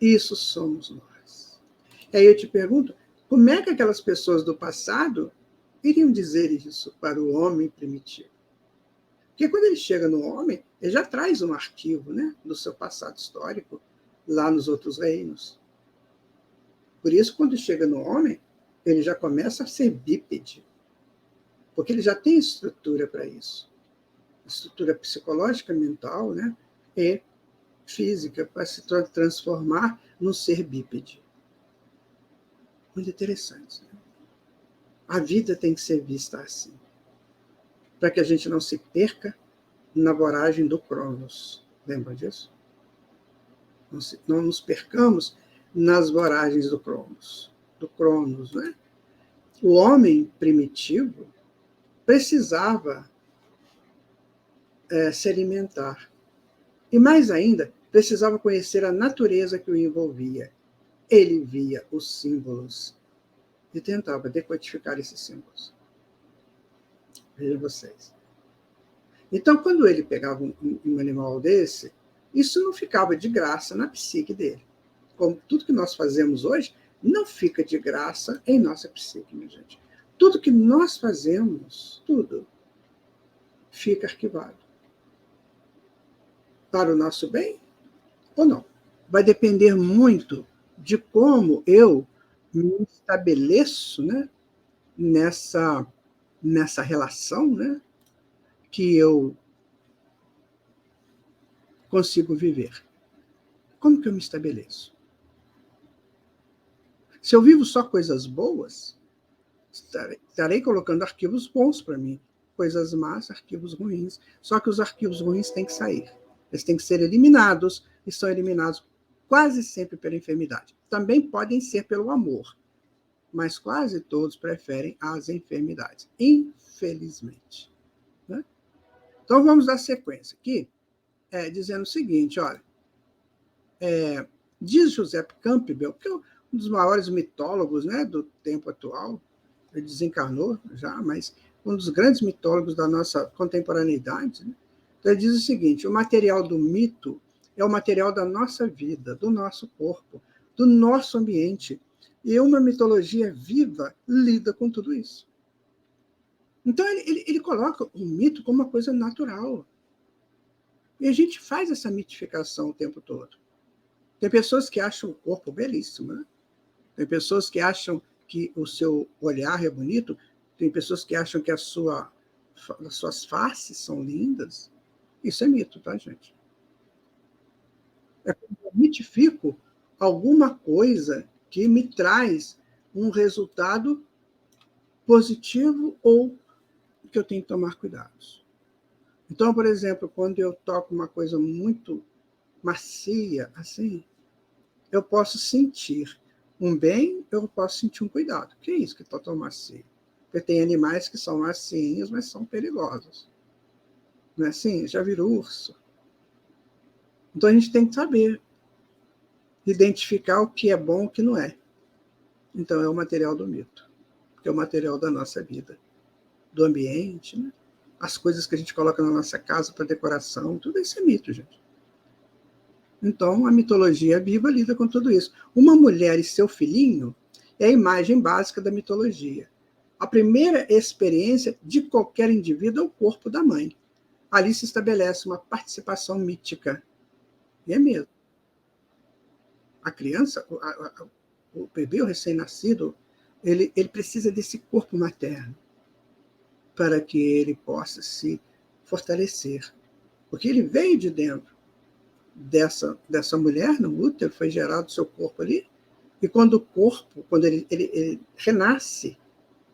Isso somos nós. E aí eu te pergunto, como é que aquelas pessoas do passado iriam dizer isso para o homem primitivo? Porque quando ele chega no homem, ele já traz um arquivo, né, do seu passado histórico lá nos outros reinos. Por isso, quando chega no homem, ele já começa a ser bípede, porque ele já tem estrutura para isso. Estrutura psicológica, mental, né, e física, para se transformar num ser bípede. Muito interessante. Né? A vida tem que ser vista assim, para que a gente não se perca na voragem do Cronos. Lembra disso? Não nos percamos nas voragens do Cronos. Né? O homem primitivo precisava se alimentar. E mais ainda, precisava conhecer a natureza que o envolvia. Ele via os símbolos e tentava decodificar esses símbolos. Vejam vocês. Então, quando ele pegava um animal desse, isso não ficava de graça na psique dele. Como tudo que nós fazemos hoje não fica de graça em nossa psique, minha gente. Tudo que nós fazemos, tudo, fica arquivado. Para o nosso bem ou não? Vai depender muito de como eu me estabeleço, né, nessa relação, né, que eu consigo viver. Como que eu me estabeleço? Se eu vivo só coisas boas, estarei colocando arquivos bons para mim. Coisas más, arquivos ruins. Só que os arquivos ruins têm que sair. Eles têm que ser eliminados, e são eliminados quase sempre pela enfermidade. Também podem ser pelo amor, mas quase todos preferem as enfermidades, infelizmente. Né? Então, vamos dar sequência aqui, dizendo o seguinte, olha, diz Joseph Campbell, que é um dos maiores mitólogos, né, do tempo atual, ele desencarnou já, mas um dos grandes mitólogos da nossa contemporaneidade, né, Então, ele diz o seguinte: o material do mito é o material da nossa vida, do nosso corpo, do nosso ambiente. E uma mitologia viva lida com tudo isso. Então, ele coloca o mito como uma coisa natural. E a gente faz essa mitificação o tempo todo. Tem pessoas que acham o corpo belíssimo, né? Tem pessoas que acham que o seu olhar é bonito, tem pessoas que acham que as suas faces são lindas. Isso é mito, tá, gente? É quando eu mitifico alguma coisa que me traz um resultado positivo ou que eu tenho que tomar cuidados. Então, por exemplo, quando eu toco uma coisa muito macia, assim, eu posso sentir um bem, eu posso sentir um cuidado. O que é isso que está tão macio? Porque tem animais que são macinhos, mas são perigosos. Não é assim? Já viram urso? Então, a gente tem que saber identificar o que é bom e o que não é. Então, é o material do mito, que é o material da nossa vida, do ambiente, né? As coisas que a gente coloca na nossa casa para decoração, tudo isso é mito, gente. Então, a mitologia viva lida com tudo isso. Uma mulher e seu filhinho é a imagem básica da mitologia. A primeira experiência de qualquer indivíduo é o corpo da mãe. Ali se estabelece uma participação mítica. E é mesmo. A criança, o bebê, o recém-nascido, ele precisa desse corpo materno para que ele possa se fortalecer. Porque ele veio de dentro dessa mulher, no útero, foi gerado o seu corpo ali, e quando o corpo, quando ele renasce,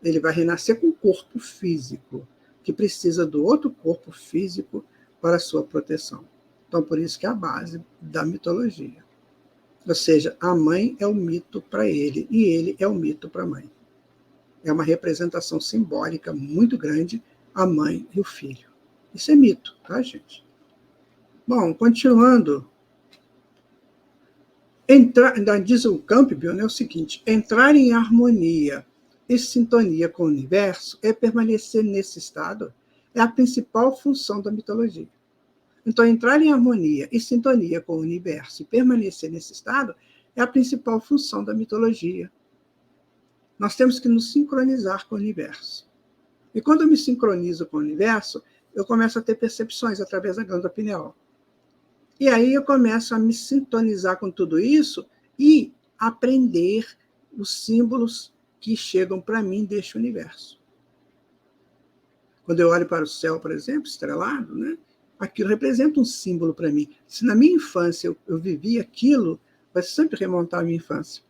ele vai renascer com o corpo físico, que precisa do outro corpo físico para a sua proteção. Então, por isso que é a base da mitologia. Ou seja, a mãe é o mito para ele, e ele é o mito para a mãe. É uma representação simbólica muito grande, a mãe e o filho. Isso é mito, tá, gente? Bom, continuando. Diz o Campbell, né, o seguinte: entrar em harmonia e sintonia com o universo é permanecer nesse estado, é a principal função da mitologia. Então, entrar em harmonia e sintonia com o universo e permanecer nesse estado é a principal função da mitologia. Nós temos que nos sincronizar com o universo. E quando eu me sincronizo com o universo, eu começo a ter percepções através da glândula pineal. E aí eu começo a me sintonizar com tudo isso e aprender os símbolos que chegam para mim deste universo. Quando eu olho para o céu, por exemplo, estrelado, né, aquilo representa um símbolo para mim. Se na minha infância eu vivi aquilo, vai sempre remontar à minha infância.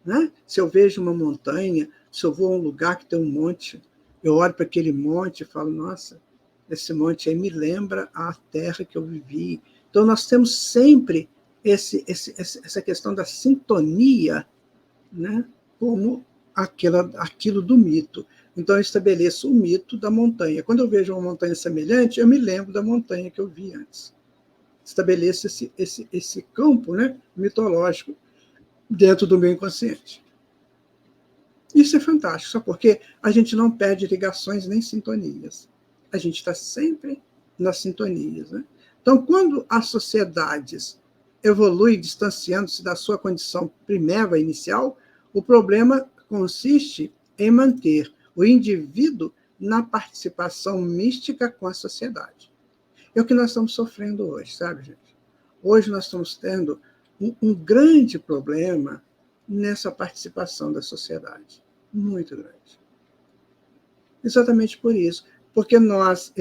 Né? Se eu vejo uma montanha, se eu vou a um lugar que tem um monte, eu olho para aquele monte e falo, nossa, esse monte aí me lembra a terra que eu vivi. Então, nós temos sempre essa questão da sintonia, né, como aquilo do mito. Então, eu estabeleço o mito da montanha. Quando eu vejo uma montanha semelhante, eu me lembro da montanha que eu vi antes. Estabeleço esse campo, né, mitológico dentro do meu inconsciente. Isso é fantástico, só porque a gente não perde ligações nem sintonias. A gente está sempre nas sintonias. Né? Então, quando as sociedades evoluem distanciando-se da sua condição primeva inicial, o problema consiste em manter o indivíduo na participação mística com a sociedade. É o que nós estamos sofrendo hoje, sabe, gente? Hoje nós estamos tendo um grande problema nessa participação da sociedade. Muito grande. Exatamente por isso. Porque nós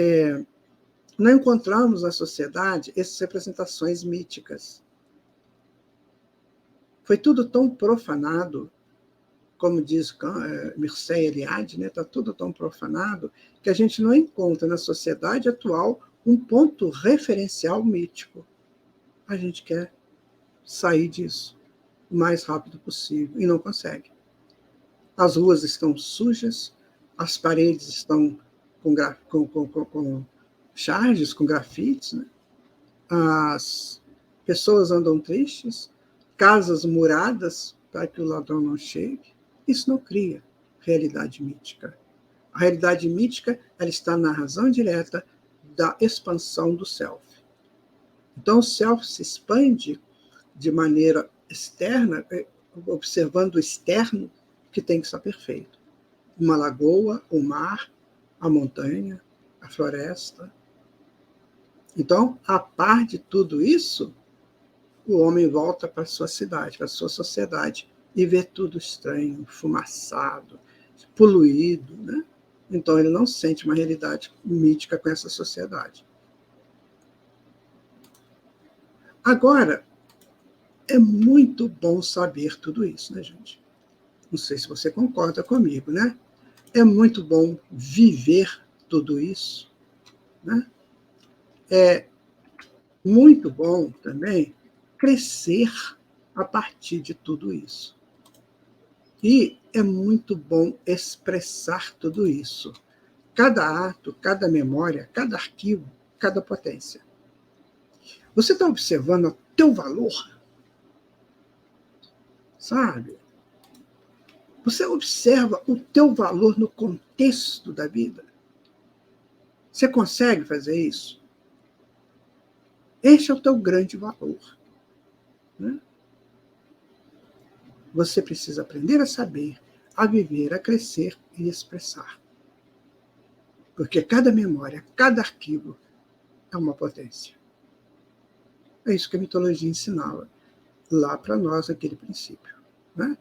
não encontramos na sociedade essas representações míticas. Foi tudo tão profanado, como diz Mircea Eliade, está tudo tão profanado, que a gente não encontra na sociedade atual um ponto referencial mítico. A gente quer sair disso o mais rápido possível e não consegue. As ruas estão sujas, as paredes estão com charges, com grafites, né? As pessoas andam tristes, casas muradas para que o ladrão não chegue. Isso não cria realidade mítica. A realidade mítica ela está na razão direta da expansão do self. Então, o self se expande de maneira externa, observando o externo, que tem que estar perfeito. Uma lagoa, o mar, a montanha, a floresta. Então, a par de tudo isso, o homem volta para a sua cidade, para a sua sociedade, e vê tudo estranho, fumaçado, poluído, né? Então, ele não sente uma realidade mítica com essa sociedade. Agora, é muito bom saber tudo isso, né, gente? Não sei se você concorda comigo, né? É muito bom viver tudo isso, né? É muito bom também crescer a partir de tudo isso. E é muito bom expressar tudo isso. Cada ato, cada memória, cada arquivo, cada potência. Você está observando o teu valor? Sabe? Você observa o teu valor no contexto da vida? Você consegue fazer isso? Este é o teu grande valor. Né? Você precisa aprender a saber, a viver, a crescer e expressar. Porque cada memória, cada arquivo é uma potência. É isso que a mitologia ensinava lá para nós, aquele princípio. Né?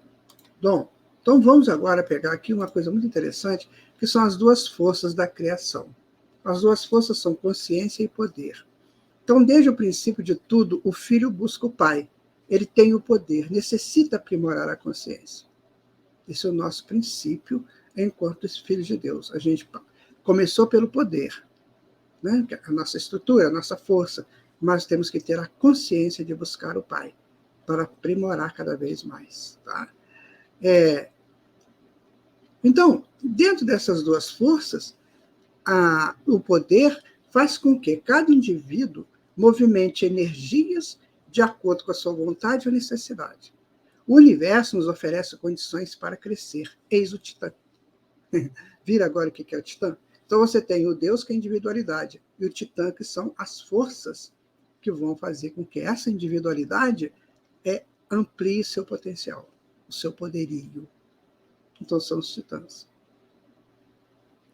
Bom, então vamos agora pegar aqui uma coisa muito interessante, que são as duas forças da criação. As duas forças são consciência e poder. Então, desde o princípio de tudo, o filho busca o pai. Ele tem o poder, necessita aprimorar a consciência. Esse é o nosso princípio enquanto filhos de Deus. A gente começou pelo poder, né? A nossa estrutura, a nossa força, mas temos que ter a consciência de buscar o pai para aprimorar cada vez mais. Tá? Então, dentro dessas duas forças, o poder faz com que cada indivíduo movimente energias de acordo com a sua vontade ou necessidade. O universo nos oferece condições para crescer. Eis o Titã. Vira agora o que é o Titã? Então você tem o Deus, que é a individualidade, e o Titã, que são as forças que vão fazer com que essa individualidade amplie seu potencial, o seu poderio. Então são os titãs.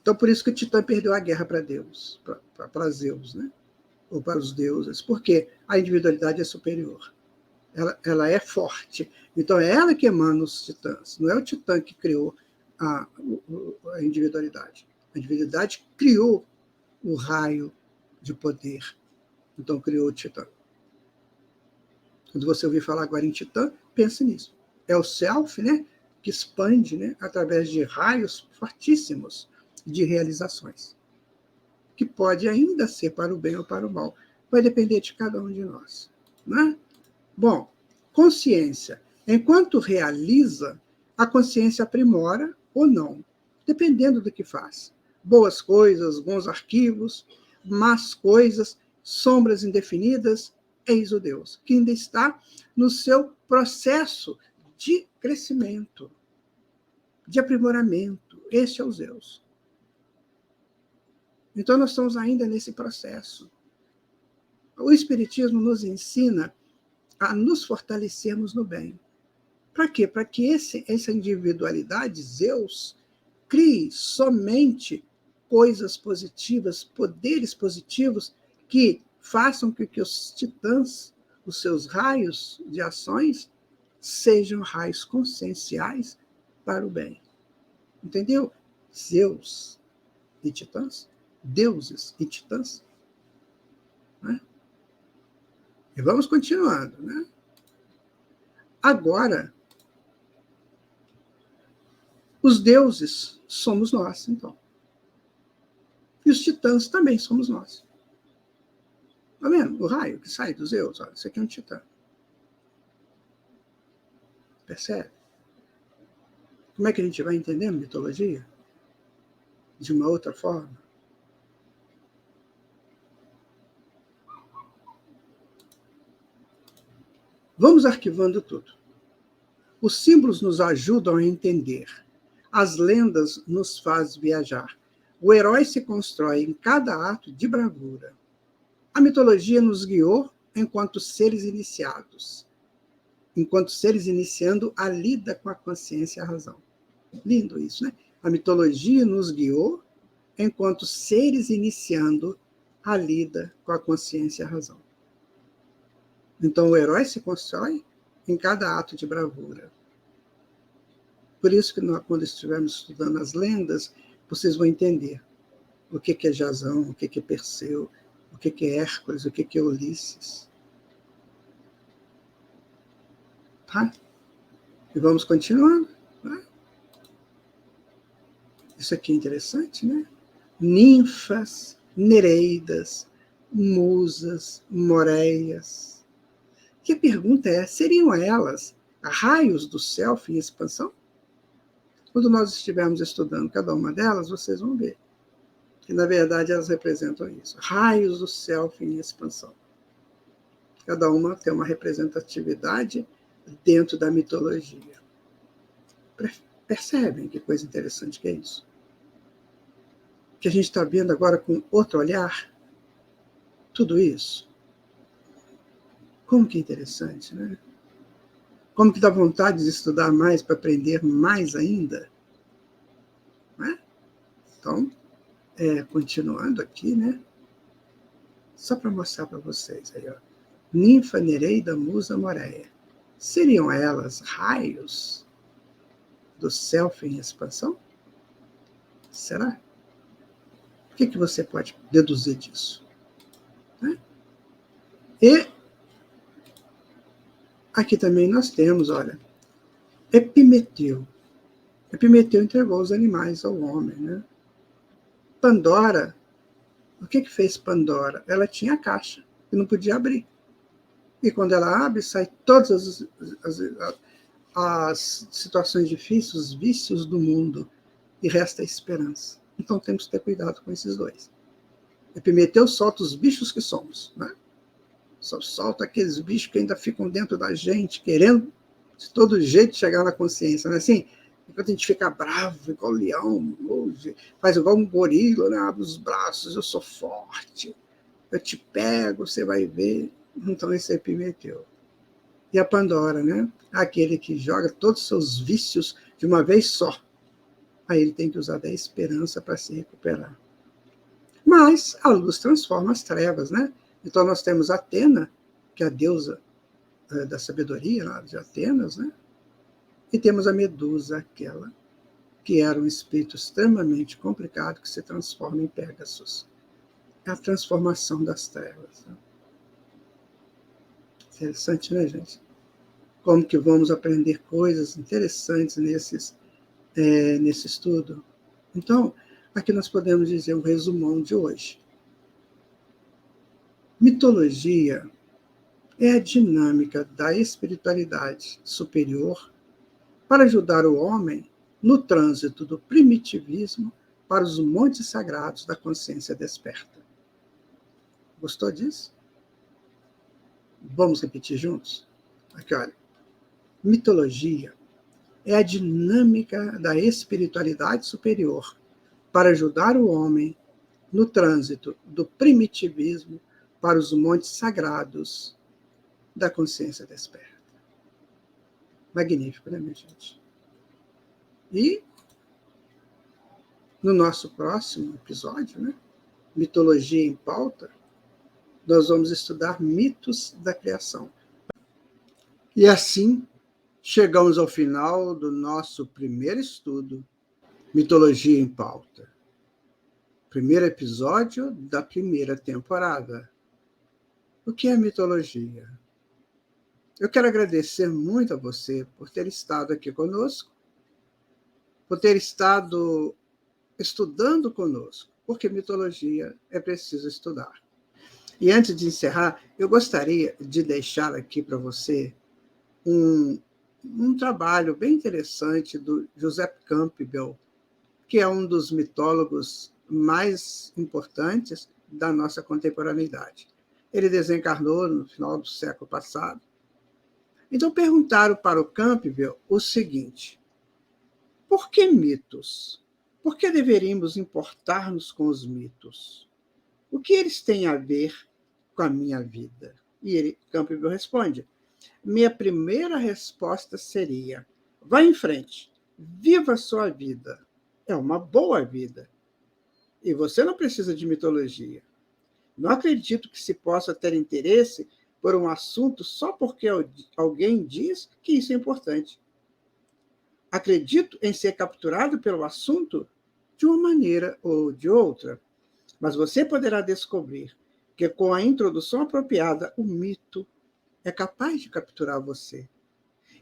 Então por isso que o Titã perdeu a guerra para Deus, para Zeus, né? Ou para os deuses, porque a individualidade é superior. Ela é forte. Então é ela que emana os titãs. Não é o Titã que criou a individualidade. A individualidade criou o raio de poder. Então criou o Titã. Quando você ouvir falar agora em Titã, pense nisso. É o self, né, que expande, né, através de raios fortíssimos de realizações, que pode ainda ser para o bem ou para o mal. Vai depender de cada um de nós. Né? Bom, consciência. Enquanto realiza, a consciência aprimora ou não, dependendo do que faz. Boas coisas, bons arquivos, más coisas, sombras indefinidas, eis o Deus, que ainda está no seu processo de crescimento, de aprimoramento. Este é o Zeus. Então, nós estamos ainda nesse processo. O Espiritismo nos ensina a nos fortalecermos no bem. Para quê? Para que essa individualidade, Zeus, crie somente coisas positivas, poderes positivos, que façam com que os titãs, os seus raios de ações, sejam raios conscienciais para o bem. Entendeu? Zeus e titãs, deuses e titãs. Né? E vamos continuando. Né? Agora, os deuses somos nós, então. E os titãs também somos nós. Está vendo? O raio que sai dos Zeus, olha, isso aqui é um titã. Percebe? Como é que a gente vai entendendo mitologia? De uma outra forma? Vamos arquivando tudo. Os símbolos nos ajudam a entender. As lendas nos fazem viajar. o herói se constrói em cada ato de bravura. A mitologia nos guiou enquanto seres iniciados, enquanto seres iniciando a lida com a consciência e a razão. Lindo isso, né? A mitologia nos guiou enquanto seres iniciando a lida com a consciência e a razão. Então, o herói se constrói em cada ato de bravura. Por isso que nós, quando estivermos estudando as lendas, vocês vão entender o que é Jasão, o que é Perseu, o que é Hércules, o que é Ulisses. Tá? E vamos continuando. Né? Isso aqui é interessante, né? Ninfas, nereidas, musas, moreias. Que a pergunta é, seriam elas raios do self em expansão? Quando nós estivermos estudando cada uma delas, vocês vão ver que, na verdade, elas representam isso. Raios do self em expansão. Cada uma tem uma representatividade dentro da mitologia. Percebem que coisa interessante que é isso? Que a gente está vendo agora com outro olhar tudo isso. Como que é interessante, né? Como que dá vontade de estudar mais para aprender mais ainda? Né? Então, continuando aqui, né? Só para mostrar para vocês aí, ó. Ninfa, nereida, musa, moreia. Seriam elas raios do self em expansão? Será? O que você pode deduzir disso? Né? E aqui também nós temos, olha, Epimeteu. Epimeteu entregou os animais ao homem, né? Pandora, o que fez Pandora? Ela tinha a caixa e não podia abrir. E quando ela abre, sai todas as situações difíceis, os vícios do mundo, e resta a esperança. Então temos que ter cuidado com esses dois. Epimeteu solta os bichos que somos, né? Só solta aqueles bichos que ainda ficam dentro da gente, querendo de todo jeito chegar na consciência, não é assim? Enquanto a gente fica bravo, igual um leão, faz igual um gorila, né? Abre os braços, eu sou forte, eu te pego, você vai ver. Então esse é Epimeteu. E a Pandora, né? Aquele que joga todos os seus vícios de uma vez só. Aí ele tem que usar da esperança para se recuperar. Mas a luz transforma as trevas, né? Então nós temos Atena, que é a deusa da sabedoria, lá de Atenas, né? E temos a Medusa, aquela que era um espírito extremamente complicado que se transforma em Pégasus. É a transformação das trevas. Né? Interessante, né, gente? Como que vamos aprender coisas interessantes nesse estudo. Então, aqui nós podemos dizer um resumão de hoje. Mitologia é a dinâmica da espiritualidade superior para ajudar o homem no trânsito do primitivismo para os montes sagrados da consciência desperta. Gostou disso? Vamos repetir juntos? Aqui, olha. Mitologia é a dinâmica da espiritualidade superior para ajudar o homem no trânsito do primitivismo para os montes sagrados da consciência desperta. Magnífico, né, minha gente? E no nosso próximo episódio, né, Mitologia em Pauta, nós vamos estudar mitos da criação. E assim, chegamos ao final do nosso primeiro estudo, Mitologia em Pauta. Primeiro episódio da primeira temporada. O que é mitologia? Eu quero agradecer muito a você por ter estado aqui conosco, por ter estado estudando conosco, porque mitologia é preciso estudar. E antes de encerrar, eu gostaria de deixar aqui para você um trabalho bem interessante do Joseph Campbell, que é um dos mitólogos mais importantes da nossa contemporaneidade. Ele desencarnou no final do século passado. Então perguntaram para o Campbell o seguinte: por que mitos? Por que deveríamos importar-nos com os mitos? O que eles têm a ver com a minha vida? E Campbell responde: minha primeira resposta seria: vá em frente, viva a sua vida. É uma boa vida. E você não precisa de mitologia. Não acredito que se possa ter interesse por um assunto só porque alguém diz que isso é importante. Acredito em ser capturado pelo assunto de uma maneira ou de outra, mas você poderá descobrir que com a introdução apropriada, o mito é capaz de capturar você.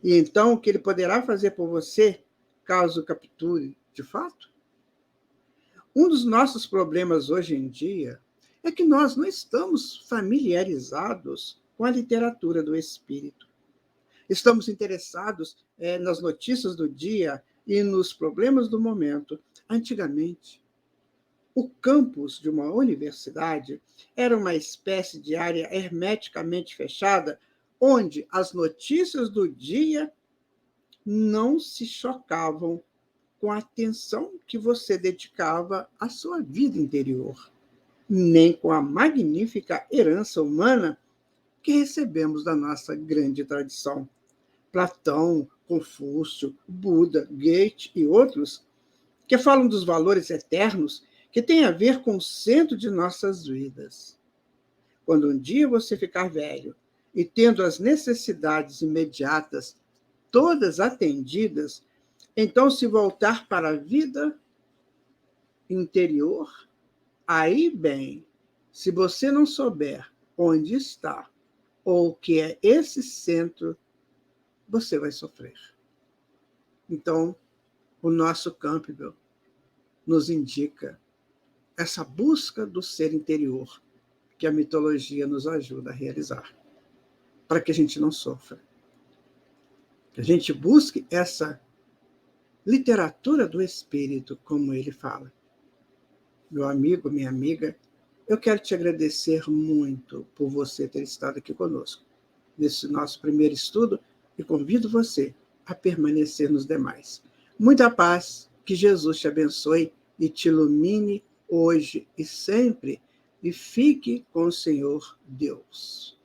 E então, o que ele poderá fazer por você, caso capture de fato? Um dos nossos problemas hoje em dia é que nós não estamos familiarizados com a literatura do espírito. Estamos interessados nas notícias do dia e nos problemas do momento. Antigamente, o campus de uma universidade era uma espécie de área hermeticamente fechada, onde as notícias do dia não se chocavam com a atenção que você dedicava à sua vida interior, nem com a magnífica herança humana que recebemos da nossa grande tradição. Platão, Confúcio, Buda, Goethe e outros, que falam dos valores eternos que têm a ver com o centro de nossas vidas. Quando um dia você ficar velho e tendo as necessidades imediatas todas atendidas, então se voltar para a vida interior, aí bem, se você não souber onde está ou o que é esse centro, você vai sofrer. Então, o nosso Campbell nos indica essa busca do ser interior que a mitologia nos ajuda a realizar, para que a gente não sofra. Que a gente busque essa literatura do espírito, como ele fala. Meu amigo, minha amiga, eu quero te agradecer muito por você ter estado aqui conosco nesse nosso primeiro estudo e convido você a permanecer nos demais. Muita paz, que Jesus te abençoe e te ilumine hoje e sempre, e fique com o Senhor Deus.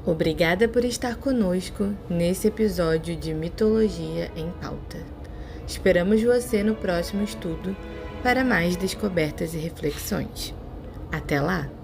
Obrigada por estar conosco nesse episódio de Mitologia em Pauta. Esperamos você no próximo estudo para mais descobertas e reflexões. Até lá!